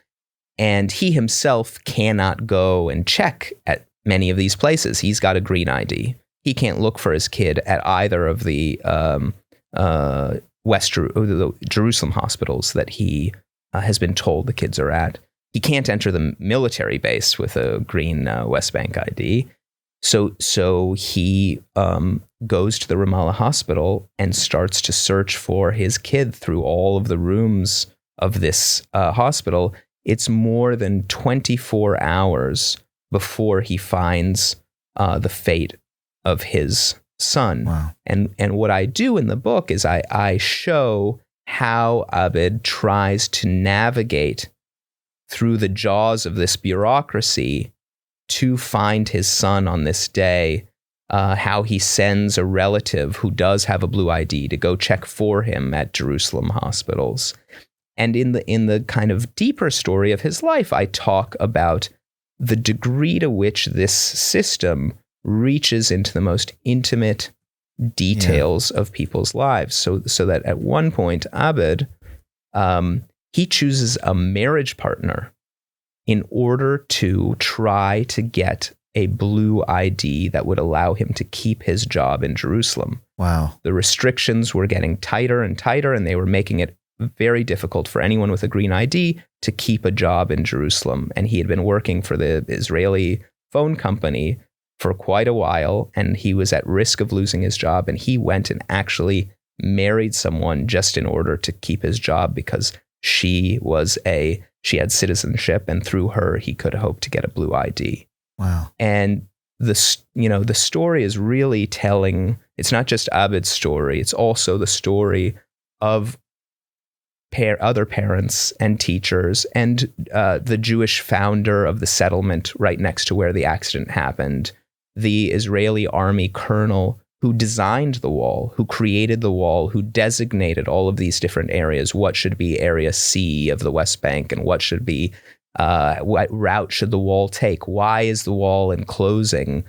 And he himself cannot go and check at many of these places. He's got a green ID. He can't look for his kid at either of the Jerusalem hospitals that he has been told the kids are at. He can't enter the military base with a green West Bank ID. So he goes to the Ramallah hospital and starts to search for his kid through all of the rooms of this hospital. It's more than 24 hours before he finds the fate of his son. Wow. And what I do in the book is I show how Abed tries to navigate through the jaws of this bureaucracy to find his son on this day, how he sends a relative who does have a blue ID to go check for him at Jerusalem hospitals. And in the kind of deeper story of his life, I talk about the degree to which this system reaches into the most intimate details of people's lives. So that at one point, Abed, he chooses a marriage partner in order to try to get a blue ID that would allow him to keep his job in Jerusalem. Wow. The restrictions were getting tighter and tighter, and they were making it very difficult for anyone with a green ID to keep a job in Jerusalem. And he had been working for the Israeli phone company for quite a while, and he was at risk of losing his job. And he went and actually married someone just in order to keep his job, because she had citizenship, and through her he could hope to get a blue ID. Wow. And the story is really telling, it's not just Abed's story, it's also the story of other parents and teachers, and the Jewish founder of the settlement right next to where the accident happened, the Israeli army colonel who designed the wall, who created the wall, who designated all of these different areas, what should be area C of the West Bank and what should be, what route should the wall take? Why is the wall enclosing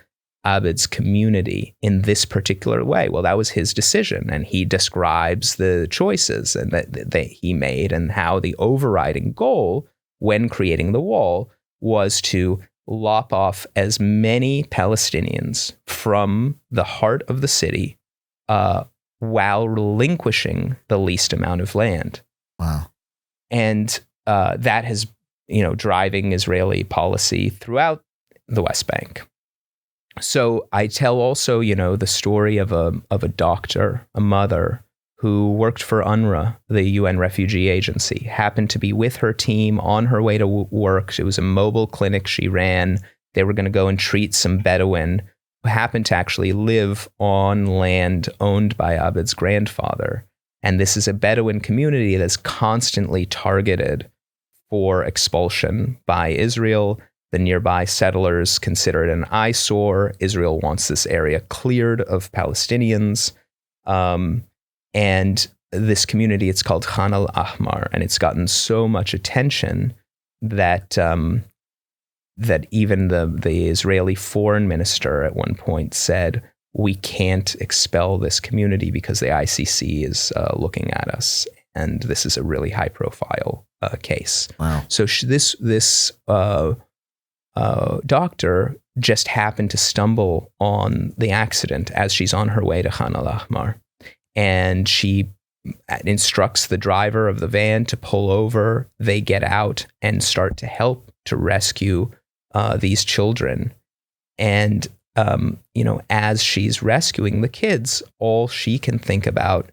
Abed's community in this particular way? Well, that was his decision, and he describes the choices and that he made, and how the overriding goal when creating the wall was to lop off as many Palestinians from the heart of the city while relinquishing the least amount of land. Wow. And that has, driving Israeli policy throughout the West Bank. So I tell also, the story of a doctor, a mother who worked for UNRWA, the UN Refugee Agency, happened to be with her team on her way to work. It was a mobile clinic she ran. They were going to go and treat some Bedouin who happened to actually live on land owned by Abed's grandfather. And this is a Bedouin community that's constantly targeted for expulsion by Israel. The nearby settlers consider it an eyesore. Israel wants this area cleared of Palestinians. And this community, it's called Khan al-Ahmar, and it's gotten so much attention that that even the Israeli foreign minister at one point said, we can't expel this community because the ICC is looking at us. And this is a really high-profile case. Wow. So this doctor just happened to stumble on the accident as she's on her way to Khan al-Ahmar. And she instructs the driver of the van to pull over. They get out and start to help to rescue these children. And, as she's rescuing the kids, all she can think about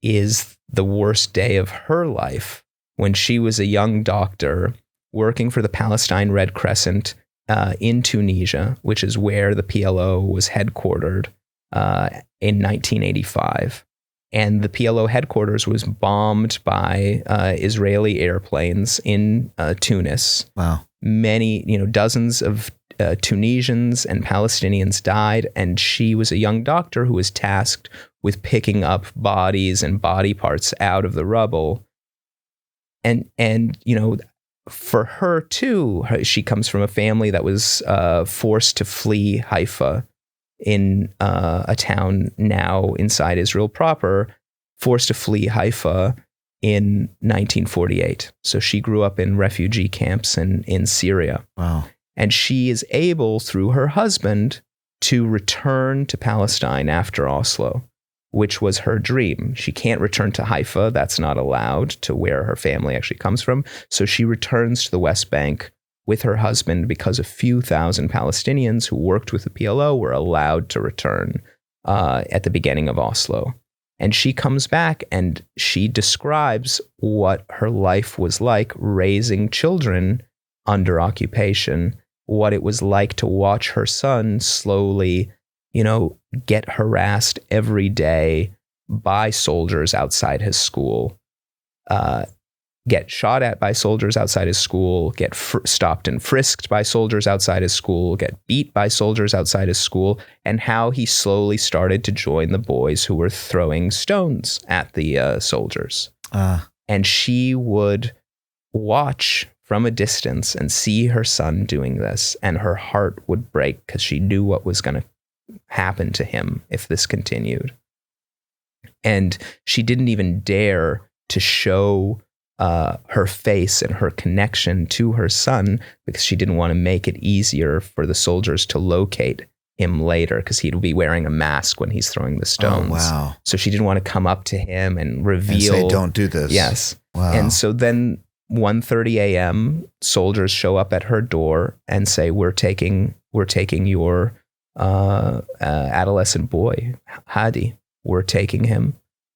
is the worst day of her life when she was a young doctor working for the Palestine Red Crescent in Tunisia, which is where the PLO was headquartered in 1985. And the PLO headquarters was bombed by Israeli airplanes in Tunis. Wow. Many, dozens of Tunisians and Palestinians died, and she was a young doctor who was tasked with picking up bodies and body parts out of the rubble. And for her too, she comes from a family that was forced to flee Haifa, in a town now inside Israel proper, forced to flee Haifa in 1948. So she grew up in refugee camps in Syria. Wow. And she is able, through her husband, to return to Palestine after Oslo, which was her dream. She can't return to Haifa. That's not allowed, to where her family actually comes from. So she returns to the West Bank with her husband because a few thousand Palestinians who worked with the PLO were allowed to return at the beginning of Oslo. And she comes back and she describes what her life was like raising children under occupation, what it was like to watch her son slowly, get harassed every day by soldiers outside his school, get shot at by soldiers outside his school, get stopped and frisked by soldiers outside his school, get beat by soldiers outside his school, and how he slowly started to join the boys who were throwing stones at the soldiers. And she would watch from a distance and see her son doing this, and her heart would break because she knew what was going to happen to him if this continued. And she didn't even dare to show her face and her connection to her son because she didn't want to make it easier for the soldiers to locate him later, because he'd be wearing a mask when he's throwing the stones. Oh, wow. So she didn't want to come up to him and reveal. And say, don't do this. Yes. Wow. And so then 1:30 a.m., soldiers show up at her door and say, we're taking your adolescent boy, Hadi. We're taking him.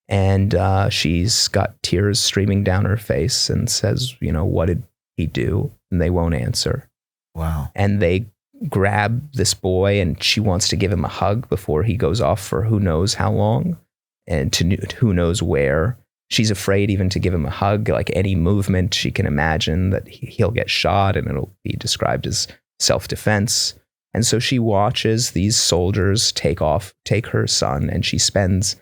And she's got tears streaming down her face and says, what did he do? And they won't answer. Wow. And they grab this boy and she wants to give him a hug before he goes off for who knows how long and to who knows where. She's afraid even to give him a hug. Like any movement, she can imagine that he'll get shot and it'll be described as self-defense. And so she watches these soldiers take her son, and she spends,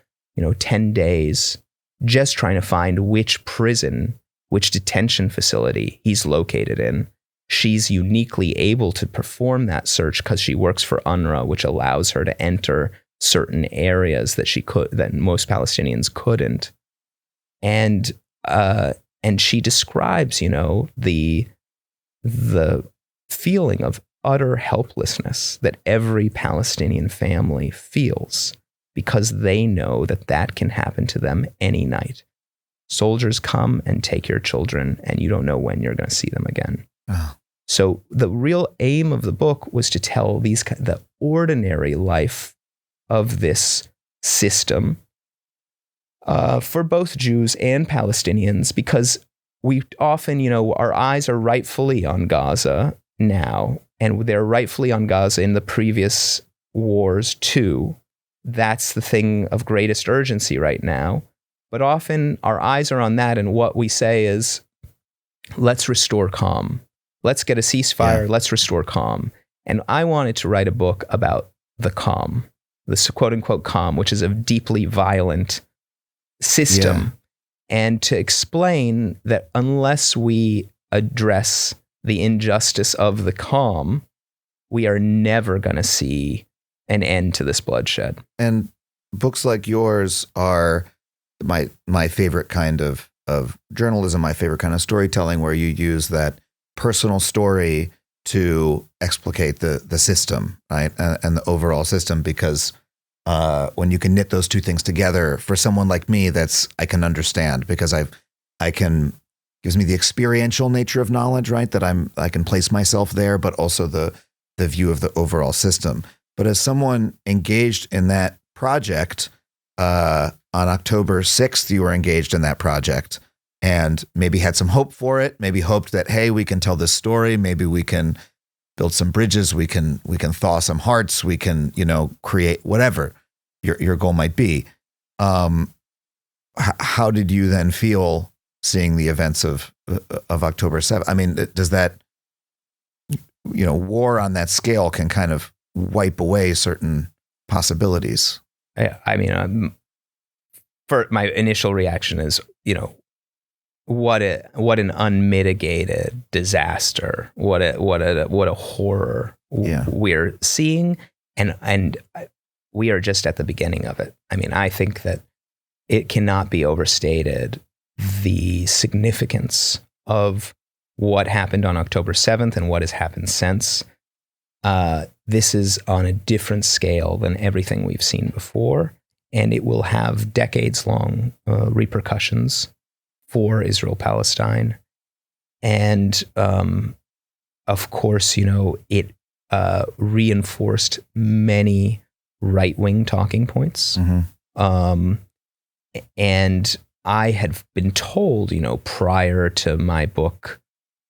10 days just trying to find which prison, which detention facility he's located in. She's uniquely able to perform that search because she works for UNRWA, which allows her to enter certain areas that most Palestinians couldn't. And she describes, the feeling of utter helplessness that every Palestinian family feels because they know that can happen to them any night. Soldiers come and take your children, and you don't know when you're going to see them again. Oh. So the real aim of the book was to tell the ordinary life of this system for both Jews and Palestinians, because we often, our eyes are rightfully on Gaza now, and they're rightfully on Gaza in the previous wars too. That's the thing of greatest urgency right now. But often our eyes are on that, and what we say is, let's restore calm. Let's get a ceasefire. Yeah. Let's restore calm. And I wanted to write a book about the calm, this quote unquote calm, which is a deeply violent system. Yeah. And to explain that unless we address the injustice of the calm, we are never going to see an end to this bloodshed. And books like yours are my favorite kind of journalism, my favorite kind of storytelling, where you use that personal story to explicate the system, right? And the overall system, because when you can knit those two things together, for someone like me, I can understand, because gives me the experiential nature of knowledge, right? That I can place myself there, but also the view of the overall system. But as someone engaged in that project, on October 6th, you were engaged in that project and maybe had some hope for it, maybe hoped that, hey, we can tell this story, maybe we can build some bridges, we can thaw some hearts, we can, create whatever your goal might be. How did you then feel seeing the events of October 7th? I mean, does that, war on that scale can kind of wipe away certain possibilities? Yeah, I mean, for my initial reaction is, what an unmitigated disaster, what a horror we're seeing, and we are just at the beginning of it. I mean, I think that it cannot be overstated the significance of what happened on October 7th and what has happened since. This is on a different scale than everything we've seen before, and it will have decades-long repercussions for Israel-Palestine. And of course, it reinforced many right-wing talking points. Mm-hmm. And I had been told, prior to my book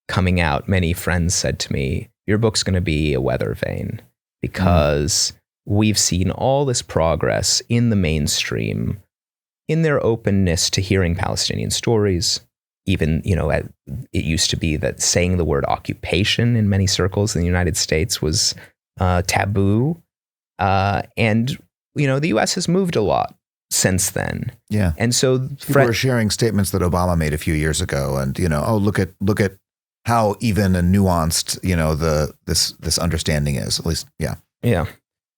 coming out, many friends said to me, your book's going to be a weather vane, because we've seen all this progress in the mainstream in their openness to hearing Palestinian stories. Even, it used to be that saying the word occupation in many circles in the United States was taboo. And, the U.S. has moved a lot since then. Yeah. And so people were sharing statements that Obama made a few years ago, and, look at how even a nuanced, this understanding is, at least. Yeah. Yeah.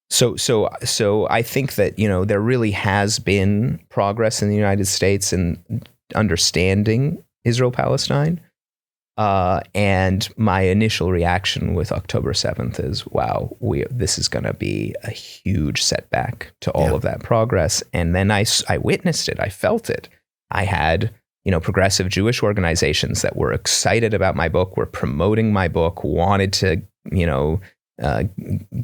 So I think that, there really has been progress in the United States in understanding Israel-Palestine. And my initial reaction with October 7th is, wow, this is going to be a huge setback to all of that progress. And then I witnessed it. I felt it. I had, progressive Jewish organizations that were excited about my book, were promoting my book, wanted to,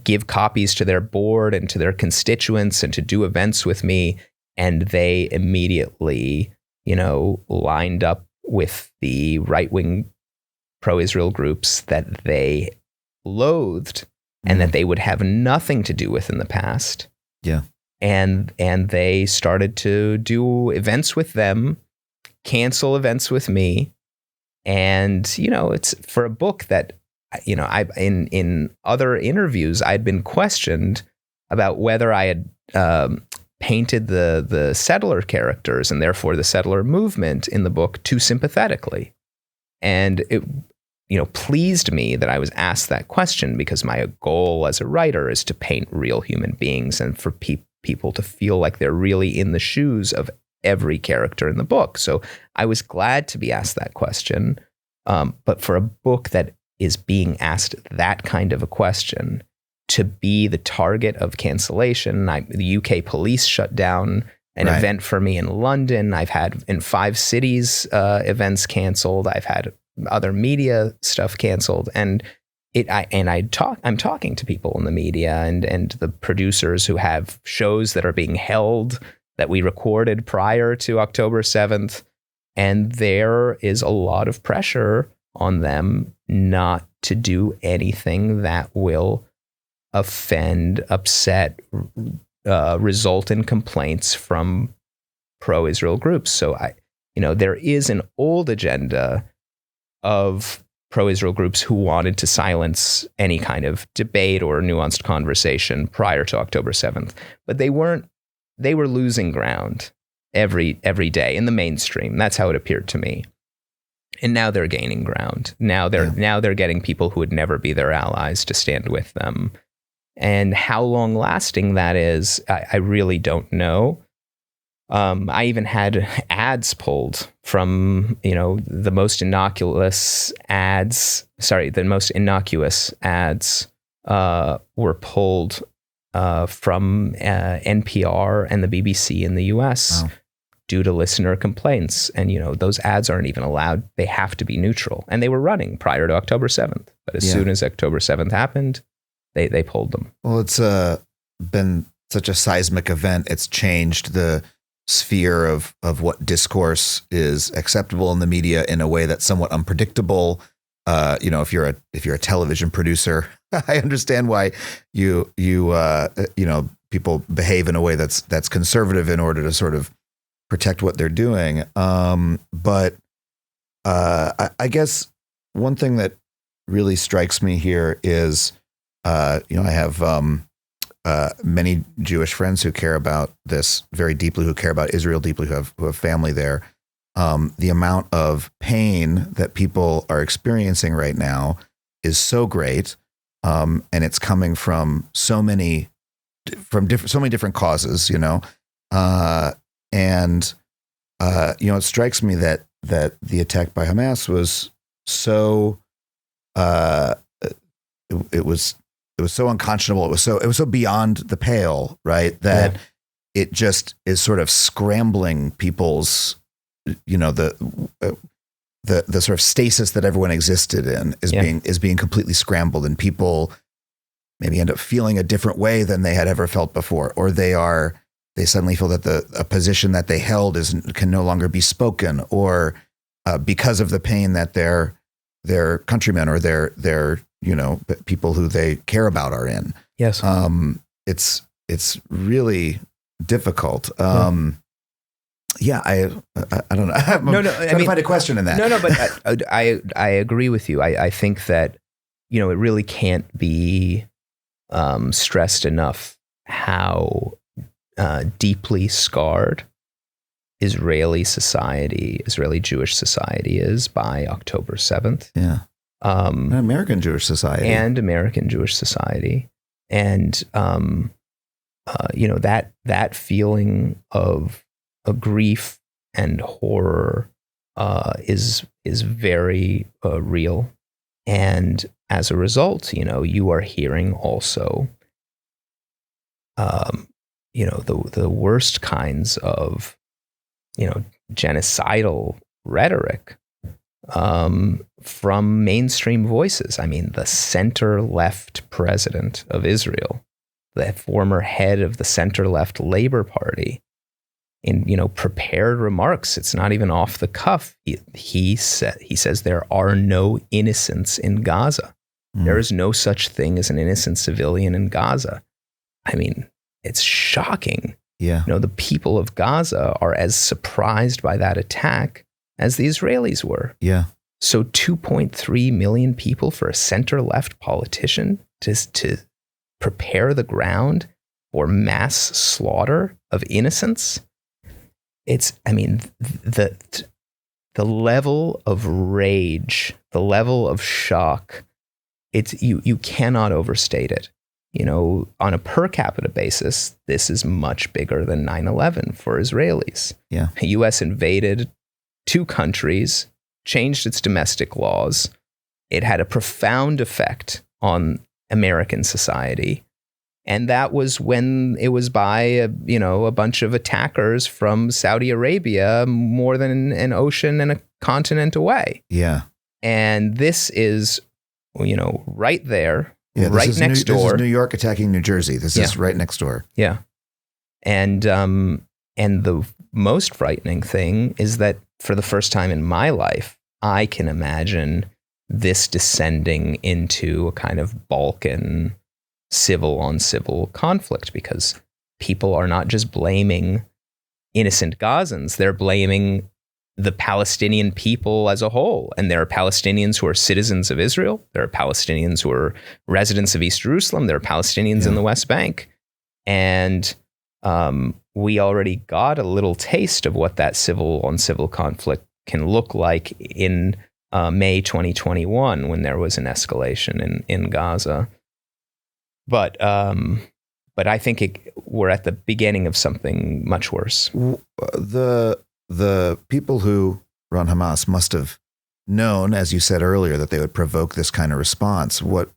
give copies to their board and to their constituents and to do events with me. And they immediately, lined up with the right-wing pro-Israel groups that they loathed and that they would have nothing to do with in the past. Yeah. And they started to do events with them cancel events with me. And, you know, it's for a book that, you know, in other interviews, I'd been questioned about whether I had painted the settler characters and therefore the settler movement in the book too sympathetically. And it, you know, pleased me that I was asked that question, because my goal as a writer is to paint real human beings and for people to feel like they're really in the shoes of every character in the book. So I was glad to be asked that question. But for a book that is being asked that kind of a question, to be the target of cancellation, the UK police shut down an event for me in London. I've had in 5 cities events canceled. I've had other media stuff canceled, and I'm talking to people in the media and the producers who have shows that are being held that we recorded prior to October 7th. And there is a lot of pressure on them not to do anything that will offend, upset, result in complaints from pro-Israel groups. So there is an old agenda of pro-Israel groups who wanted to silence any kind of debate or nuanced conversation prior to October 7th, but they were losing ground every day in the mainstream. That's how it appeared to me. And now they're gaining ground. Now they're getting people who would never be their allies to stand with them. And how long lasting that is, I really don't know. I even had ads pulled from, the most innocuous ads. The most innocuous ads were pulled from NPR and the BBC in the US. Wow. Due to listener complaints. And, those ads aren't even allowed. They have to be neutral. And they were running prior to October 7th. But as soon as October 7th happened, they pulled them. Well, it's been such a seismic event. It's changed the sphere of what discourse is acceptable in the media in a way that's somewhat unpredictable. If you're a television producer, I understand why you people behave in a way that's conservative in order to sort of protect what they're doing. But I guess one thing that really strikes me here is, I have many Jewish friends who care about this very deeply, who care about Israel deeply, who have family there. The amount of pain that people are experiencing right now is so great, and it's coming from so many different causes, and it strikes me that the attack by Hamas was so it was so unconscionable. It was so beyond the pale, right? That it just is sort of scrambling people's, the sort of stasis that everyone existed in is being completely scrambled, and people maybe end up feeling a different way than they had ever felt before, or they suddenly feel that a position that they held can no longer be spoken, or because of the pain that their countrymen or their people who they care about are in. Yes. It's really difficult. I don't know. I'm trying to find a question in that. No, but I agree with you. I think that, it really can't be stressed enough how deeply scarred Israeli Jewish society is by October 7th. Yeah. American Jewish society. And American Jewish society. And, that feeling of a grief and horror is very real. And as a result, you are hearing also, the worst kinds of, genocidal rhetoric from mainstream voices. I mean, the center-left president of Israel, the former head of the center-left Labor Party, in prepared remarks, it's not even off the cuff. He says there are no innocents in Gaza. There is no such thing as an innocent civilian in Gaza. I mean, it's shocking. Yeah. The people of Gaza are as surprised by that attack as the Israelis were. Yeah. So 2.3 million people for a center-left politician to prepare the ground for mass slaughter of innocents. The level of rage, the level of shock, you cannot overstate it. On a per capita basis, this is much bigger than 9/11 for Israelis. Yeah. The U.S. invaded 2 countries, changed its domestic laws. It had a profound effect on American society. And that was when it was by a bunch of attackers from Saudi Arabia, more than an ocean and a continent away. Yeah. And this is, right there, yeah, right next door. This is New York attacking New Jersey. This is right next door. Yeah. And the most frightening thing is that for the first time in my life, I can imagine this descending into a kind of Balkan civil on civil conflict, because people are not just blaming innocent Gazans, they're blaming the Palestinian people as a whole. And there are Palestinians who are citizens of Israel. There are Palestinians who are residents of East Jerusalem. There are Palestinians in the West Bank. And we already got a little taste of what that civil on civil conflict can look like in May 2021, when there was an escalation in Gaza. But I think we're at the beginning of something much worse. The people who run Hamas must have known, as you said earlier, that they would provoke this kind of response. What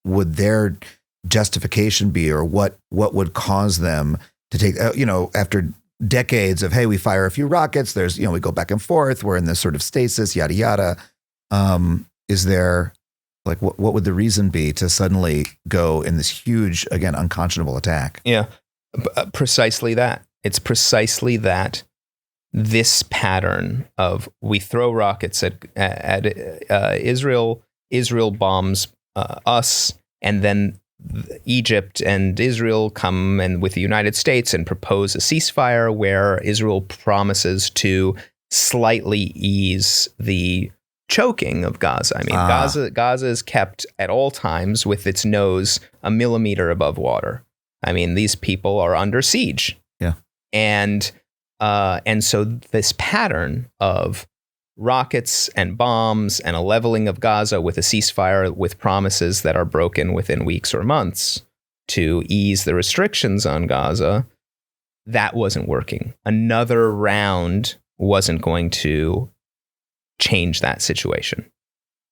would their justification be, or what would cause them to take, after decades of, hey, we fire a few rockets, there's, we go back and forth, we're in this sort of stasis, yada, yada. Is there, like, what would the reason be to suddenly go in this huge, again, unconscionable attack? Yeah, precisely that. It's precisely that. This pattern of we throw rockets at Israel, Israel bombs us, and then Egypt and Israel come and with the United States and propose a ceasefire where Israel promises to slightly ease the choking of Gaza. I mean, Gaza is kept at all times with its nose a millimeter above water. I mean, these people are under siege. Yeah. And so this pattern of rockets and bombs and a leveling of Gaza with a ceasefire with promises that are broken within weeks or months to ease the restrictions on Gaza, that wasn't working. Another round wasn't going to change that situation.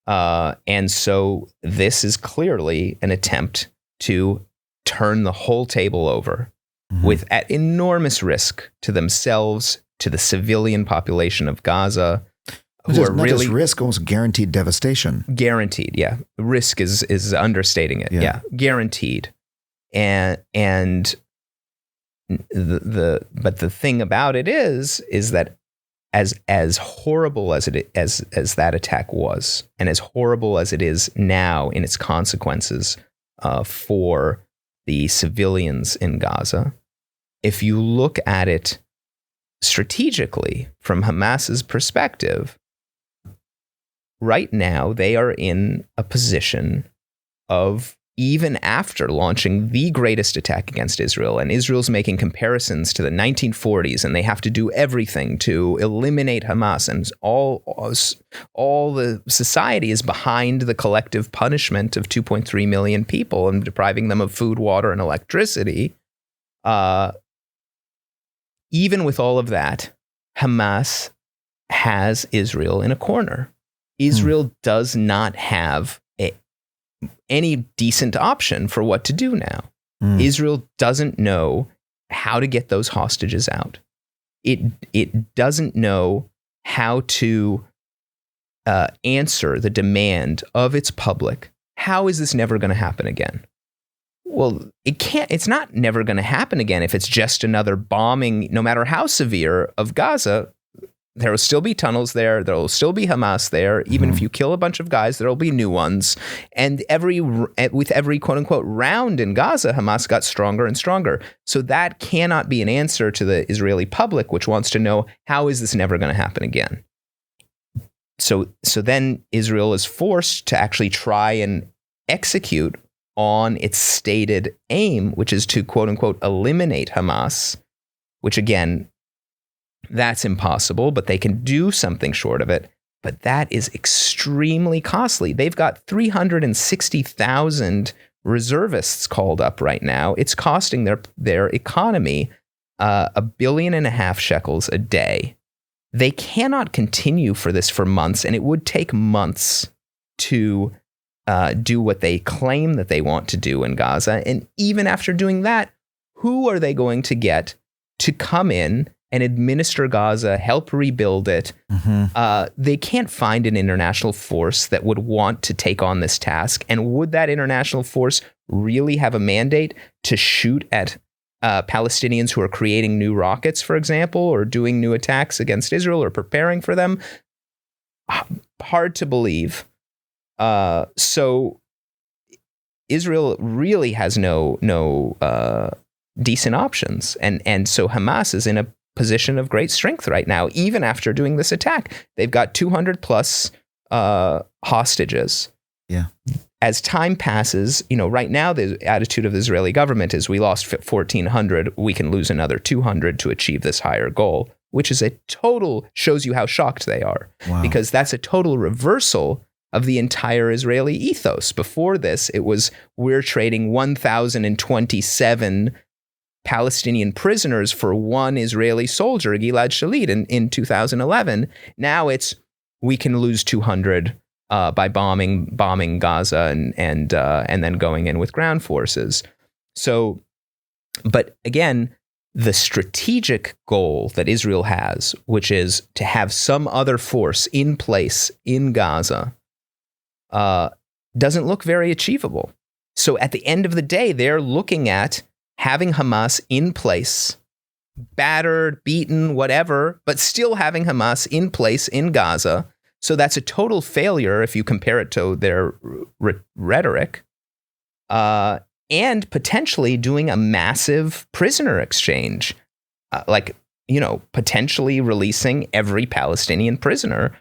And so this is clearly an attempt to turn the whole table over, with at enormous risk to themselves, to the civilian population of Gaza, who are not really just risk, almost guaranteed devastation. Guaranteed, yeah. Risk is understating it. Yeah, guaranteed. And the thing about it is that as horrible as that attack was, and as horrible as it is now in its consequences for the civilians in Gaza, if you look at it strategically from Hamas's perspective, right now they are in a position of, even after launching the greatest attack against Israel, and Israel's making comparisons to the 1940s, and they have to do everything to eliminate Hamas, and all the society is behind the collective punishment of 2.3 million people and depriving them of food, water, and electricity. Even with all of that, Hamas has Israel in a corner. Israel does not have any decent option for what to do now. Israel doesn't know how to get those hostages out. It doesn't know how to answer the demand of its public. How is this never going to happen again? Well, it's not never going to happen again if it's just another bombing, no matter how severe, of Gaza. There will still be tunnels there. There will still be Hamas there. Even if you kill a bunch of guys, there will be new ones. And with every quote unquote round in Gaza, Hamas got stronger and stronger. So that cannot be an answer to the Israeli public, which wants to know, how is this never going to happen again? So then Israel is forced to actually try and execute on its stated aim, which is to quote unquote eliminate Hamas, which again, that's impossible, but they can do something short of it. But that is extremely costly. They've got 360,000 reservists called up right now. It's costing their economy $1.5 billion shekels a day. They cannot continue for this for months, and it would take months to do what they claim that they want to do in Gaza. And even after doing that, who are they going to get to come in and administer Gaza, help rebuild it? They can't find an international force that would want to take on this task. And would that international force really have a mandate to shoot at Palestinians who are creating new rockets, for example, or doing new attacks against Israel or preparing for them? Hard to believe. So Israel really has no decent options. And so Hamas is in a position of great strength right now, even after doing this attack. They've got 200 plus hostages. Yeah. As time passes, right now the attitude of the Israeli government is, we lost 1,400, we can lose another 200 to achieve this higher goal, which is shows you how shocked they are. Wow. Because that's a total reversal of the entire Israeli ethos. Before this, it was, we're trading 1,027 Palestinian prisoners for one Israeli soldier, Gilad Shalit, in 2011. Now it's, we can lose 200 by bombing Gaza and then going in with ground forces. So, but again, the strategic goal that Israel has, which is to have some other force in place in Gaza, doesn't look very achievable. So at the end of the day, they're looking at having Hamas in place, battered, beaten, whatever, but still having Hamas in place in Gaza. So that's a total failure if you compare it to their rhetoric, and potentially doing a massive prisoner exchange, potentially releasing every Palestinian prisoner.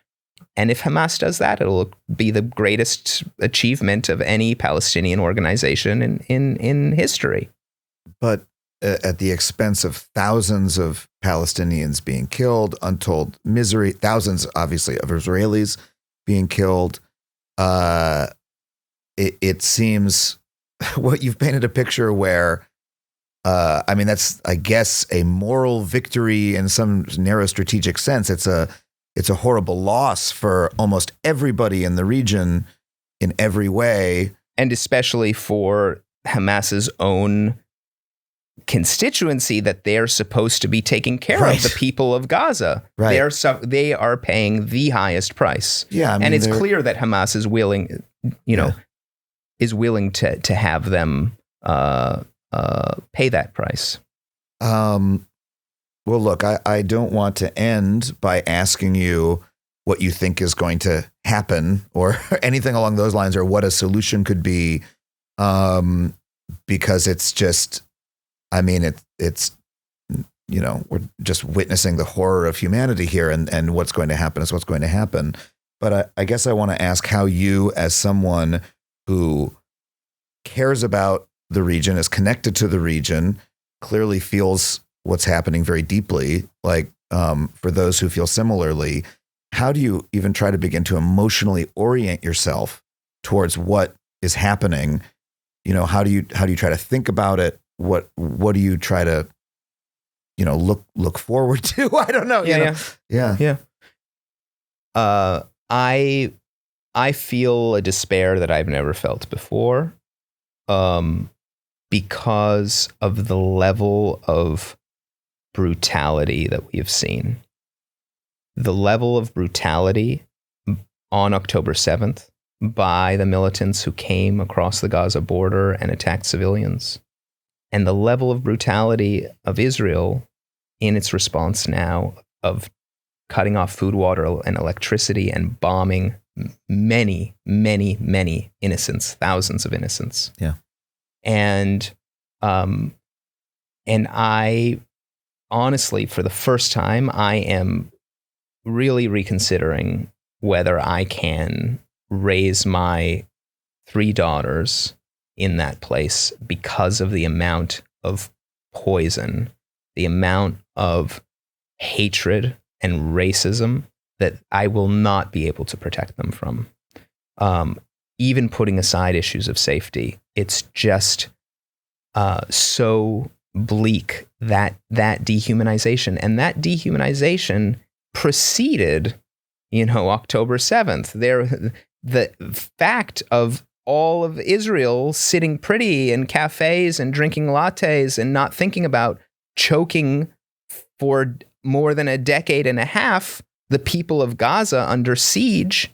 And if Hamas does that, it'll be the greatest achievement of any Palestinian organization in history. But at the expense of thousands of Palestinians being killed, untold misery, thousands, obviously, of Israelis being killed. It seems what you've painted a picture where, that's, I guess, a moral victory in some narrow strategic sense. It's a horrible loss for almost everybody in the region in every way. And especially for Hamas's own constituency that they're supposed to be taking care of, the people of Gaza. Right. They are paying the highest price. Yeah, and it's clear that Hamas is willing, is willing to have them pay that price. Well, look, I don't want to end by asking you what you think is going to happen or anything along those lines, or what a solution could be, because it's just, it's we're just witnessing the horror of humanity here, and what's going to happen is what's going to happen. But I guess I want to ask how you, as someone who cares about the region, is connected to the region, clearly feels what's happening very deeply, for those who feel similarly, how do you even try to begin to emotionally orient yourself towards what is happening? How do you try to think about it? What do you try to, look forward to? I don't know. Yeah. I feel a despair that I've never felt before, because of the level of brutality that we have seen. The level of brutality on October 7th by the militants who came across the Gaza border and attacked civilians, and the level of brutality of Israel in its response now of cutting off food, water, and electricity, and bombing many, many, many innocents, thousands of innocents. Yeah. And I honestly, for the first time, I am really reconsidering whether I can raise my 3 daughters in that place because of the amount of poison, the amount of hatred and racism that I will not be able to protect them from. Even putting aside issues of safety, it's just so bleak, that dehumanization. And that dehumanization preceded, October 7th. The fact of all of Israel sitting pretty in cafes and drinking lattes and not thinking about choking for more than a decade and a half the people of Gaza under siege,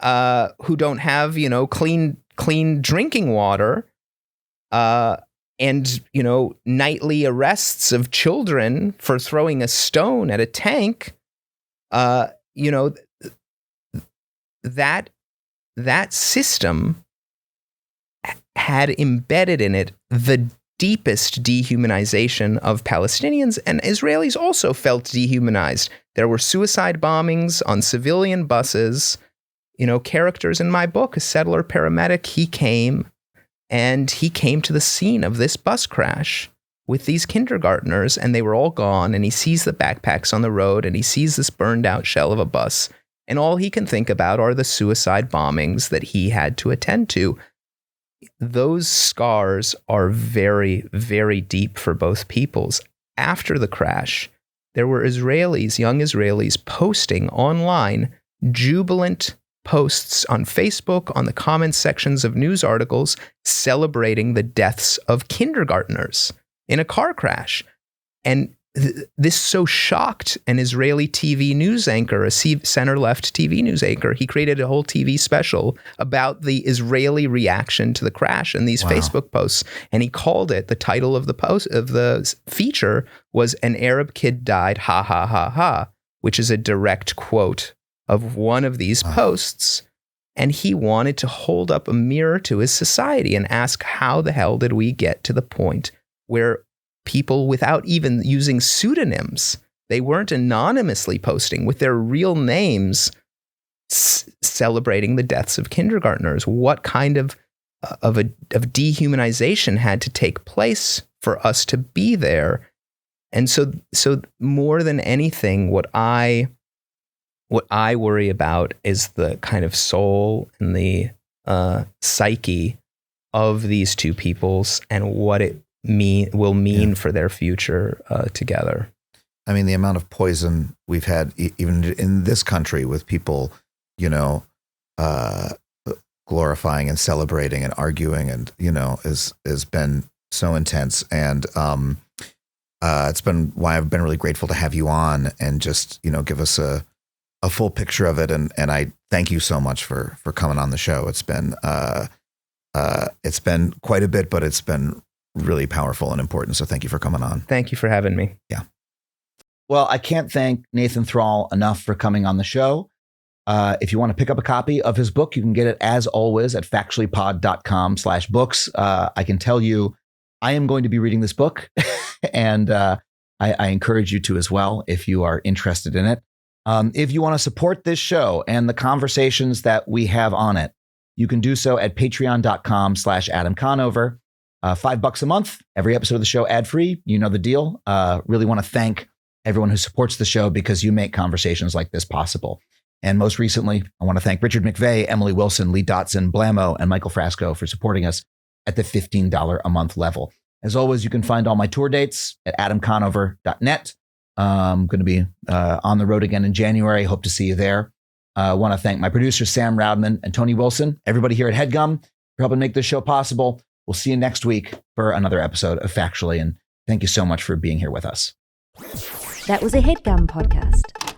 who don't have, clean drinking water, and, nightly arrests of children for throwing a stone at a tank, that system had embedded in it the deepest dehumanization of Palestinians, and Israelis also felt dehumanized. There were suicide bombings on civilian buses. Characters in my book, a settler paramedic, he came to the scene of this bus crash with these kindergartners, and they were all gone, and he sees the backpacks on the road, and he sees this burned out shell of a bus, and all he can think about are the suicide bombings that he had to attend to. Those scars are very, very deep for both peoples. After the crash, there were young Israelis posting online jubilant posts on Facebook, on the comments sections of news articles, celebrating the deaths of kindergartners in a car crash. And this so shocked an Israeli TV news anchor, a center-left TV news anchor. He created a whole TV special about the Israeli reaction to the crash and these Facebook posts. And he called it, the title of the feature was "An Arab Kid Died, Ha Ha Ha Ha," which is a direct quote of one of these posts. And he wanted to hold up a mirror to his society and ask, how the hell did we get to the point where people, without even using pseudonyms, they weren't anonymously posting with their real names, celebrating the deaths of kindergartners? What kind of dehumanization had to take place for us to be there? And so more than anything, what I worry about is the kind of soul and the psyche of these two peoples and what it will mean for their future together. I mean, the amount of poison we've had, even in this country, with people, glorifying and celebrating and arguing, and has been so intense. And it's been why I've been really grateful to have you on and just give us a full picture of it. And I thank you so much for coming on the show. It's been quite a bit, but it's been really powerful and important. So thank you for coming on. Thank you for having me. Yeah. Well, I can't thank Nathan Thrall enough for coming on the show. If you want to pick up a copy of his book, you can get it as always at factuallypod.com/books. I can tell you, I am going to be reading this book and I encourage you to as well, if you are interested in it. If you want to support this show and the conversations that we have on it, you can do so at patreon.com/Adam Conover. $5 a month, every episode of the show ad-free. You know the deal. Really want to thank everyone who supports the show, because you make conversations like this possible. And most recently, I want to thank Richard McVeigh, Emily Wilson, Lee Dotson, Blamo, and Michael Frasco for supporting us at the $15 a month level. As always, you can find all my tour dates at adamconover.net. I'm going to be on the road again in January. Hope to see you there. I want to thank my producers, Sam Roudman and Tony Wilson, everybody here at HeadGum for helping make this show possible. We'll see you next week for another episode of Factually. And thank you so much for being here with us. That was a HeadGum podcast.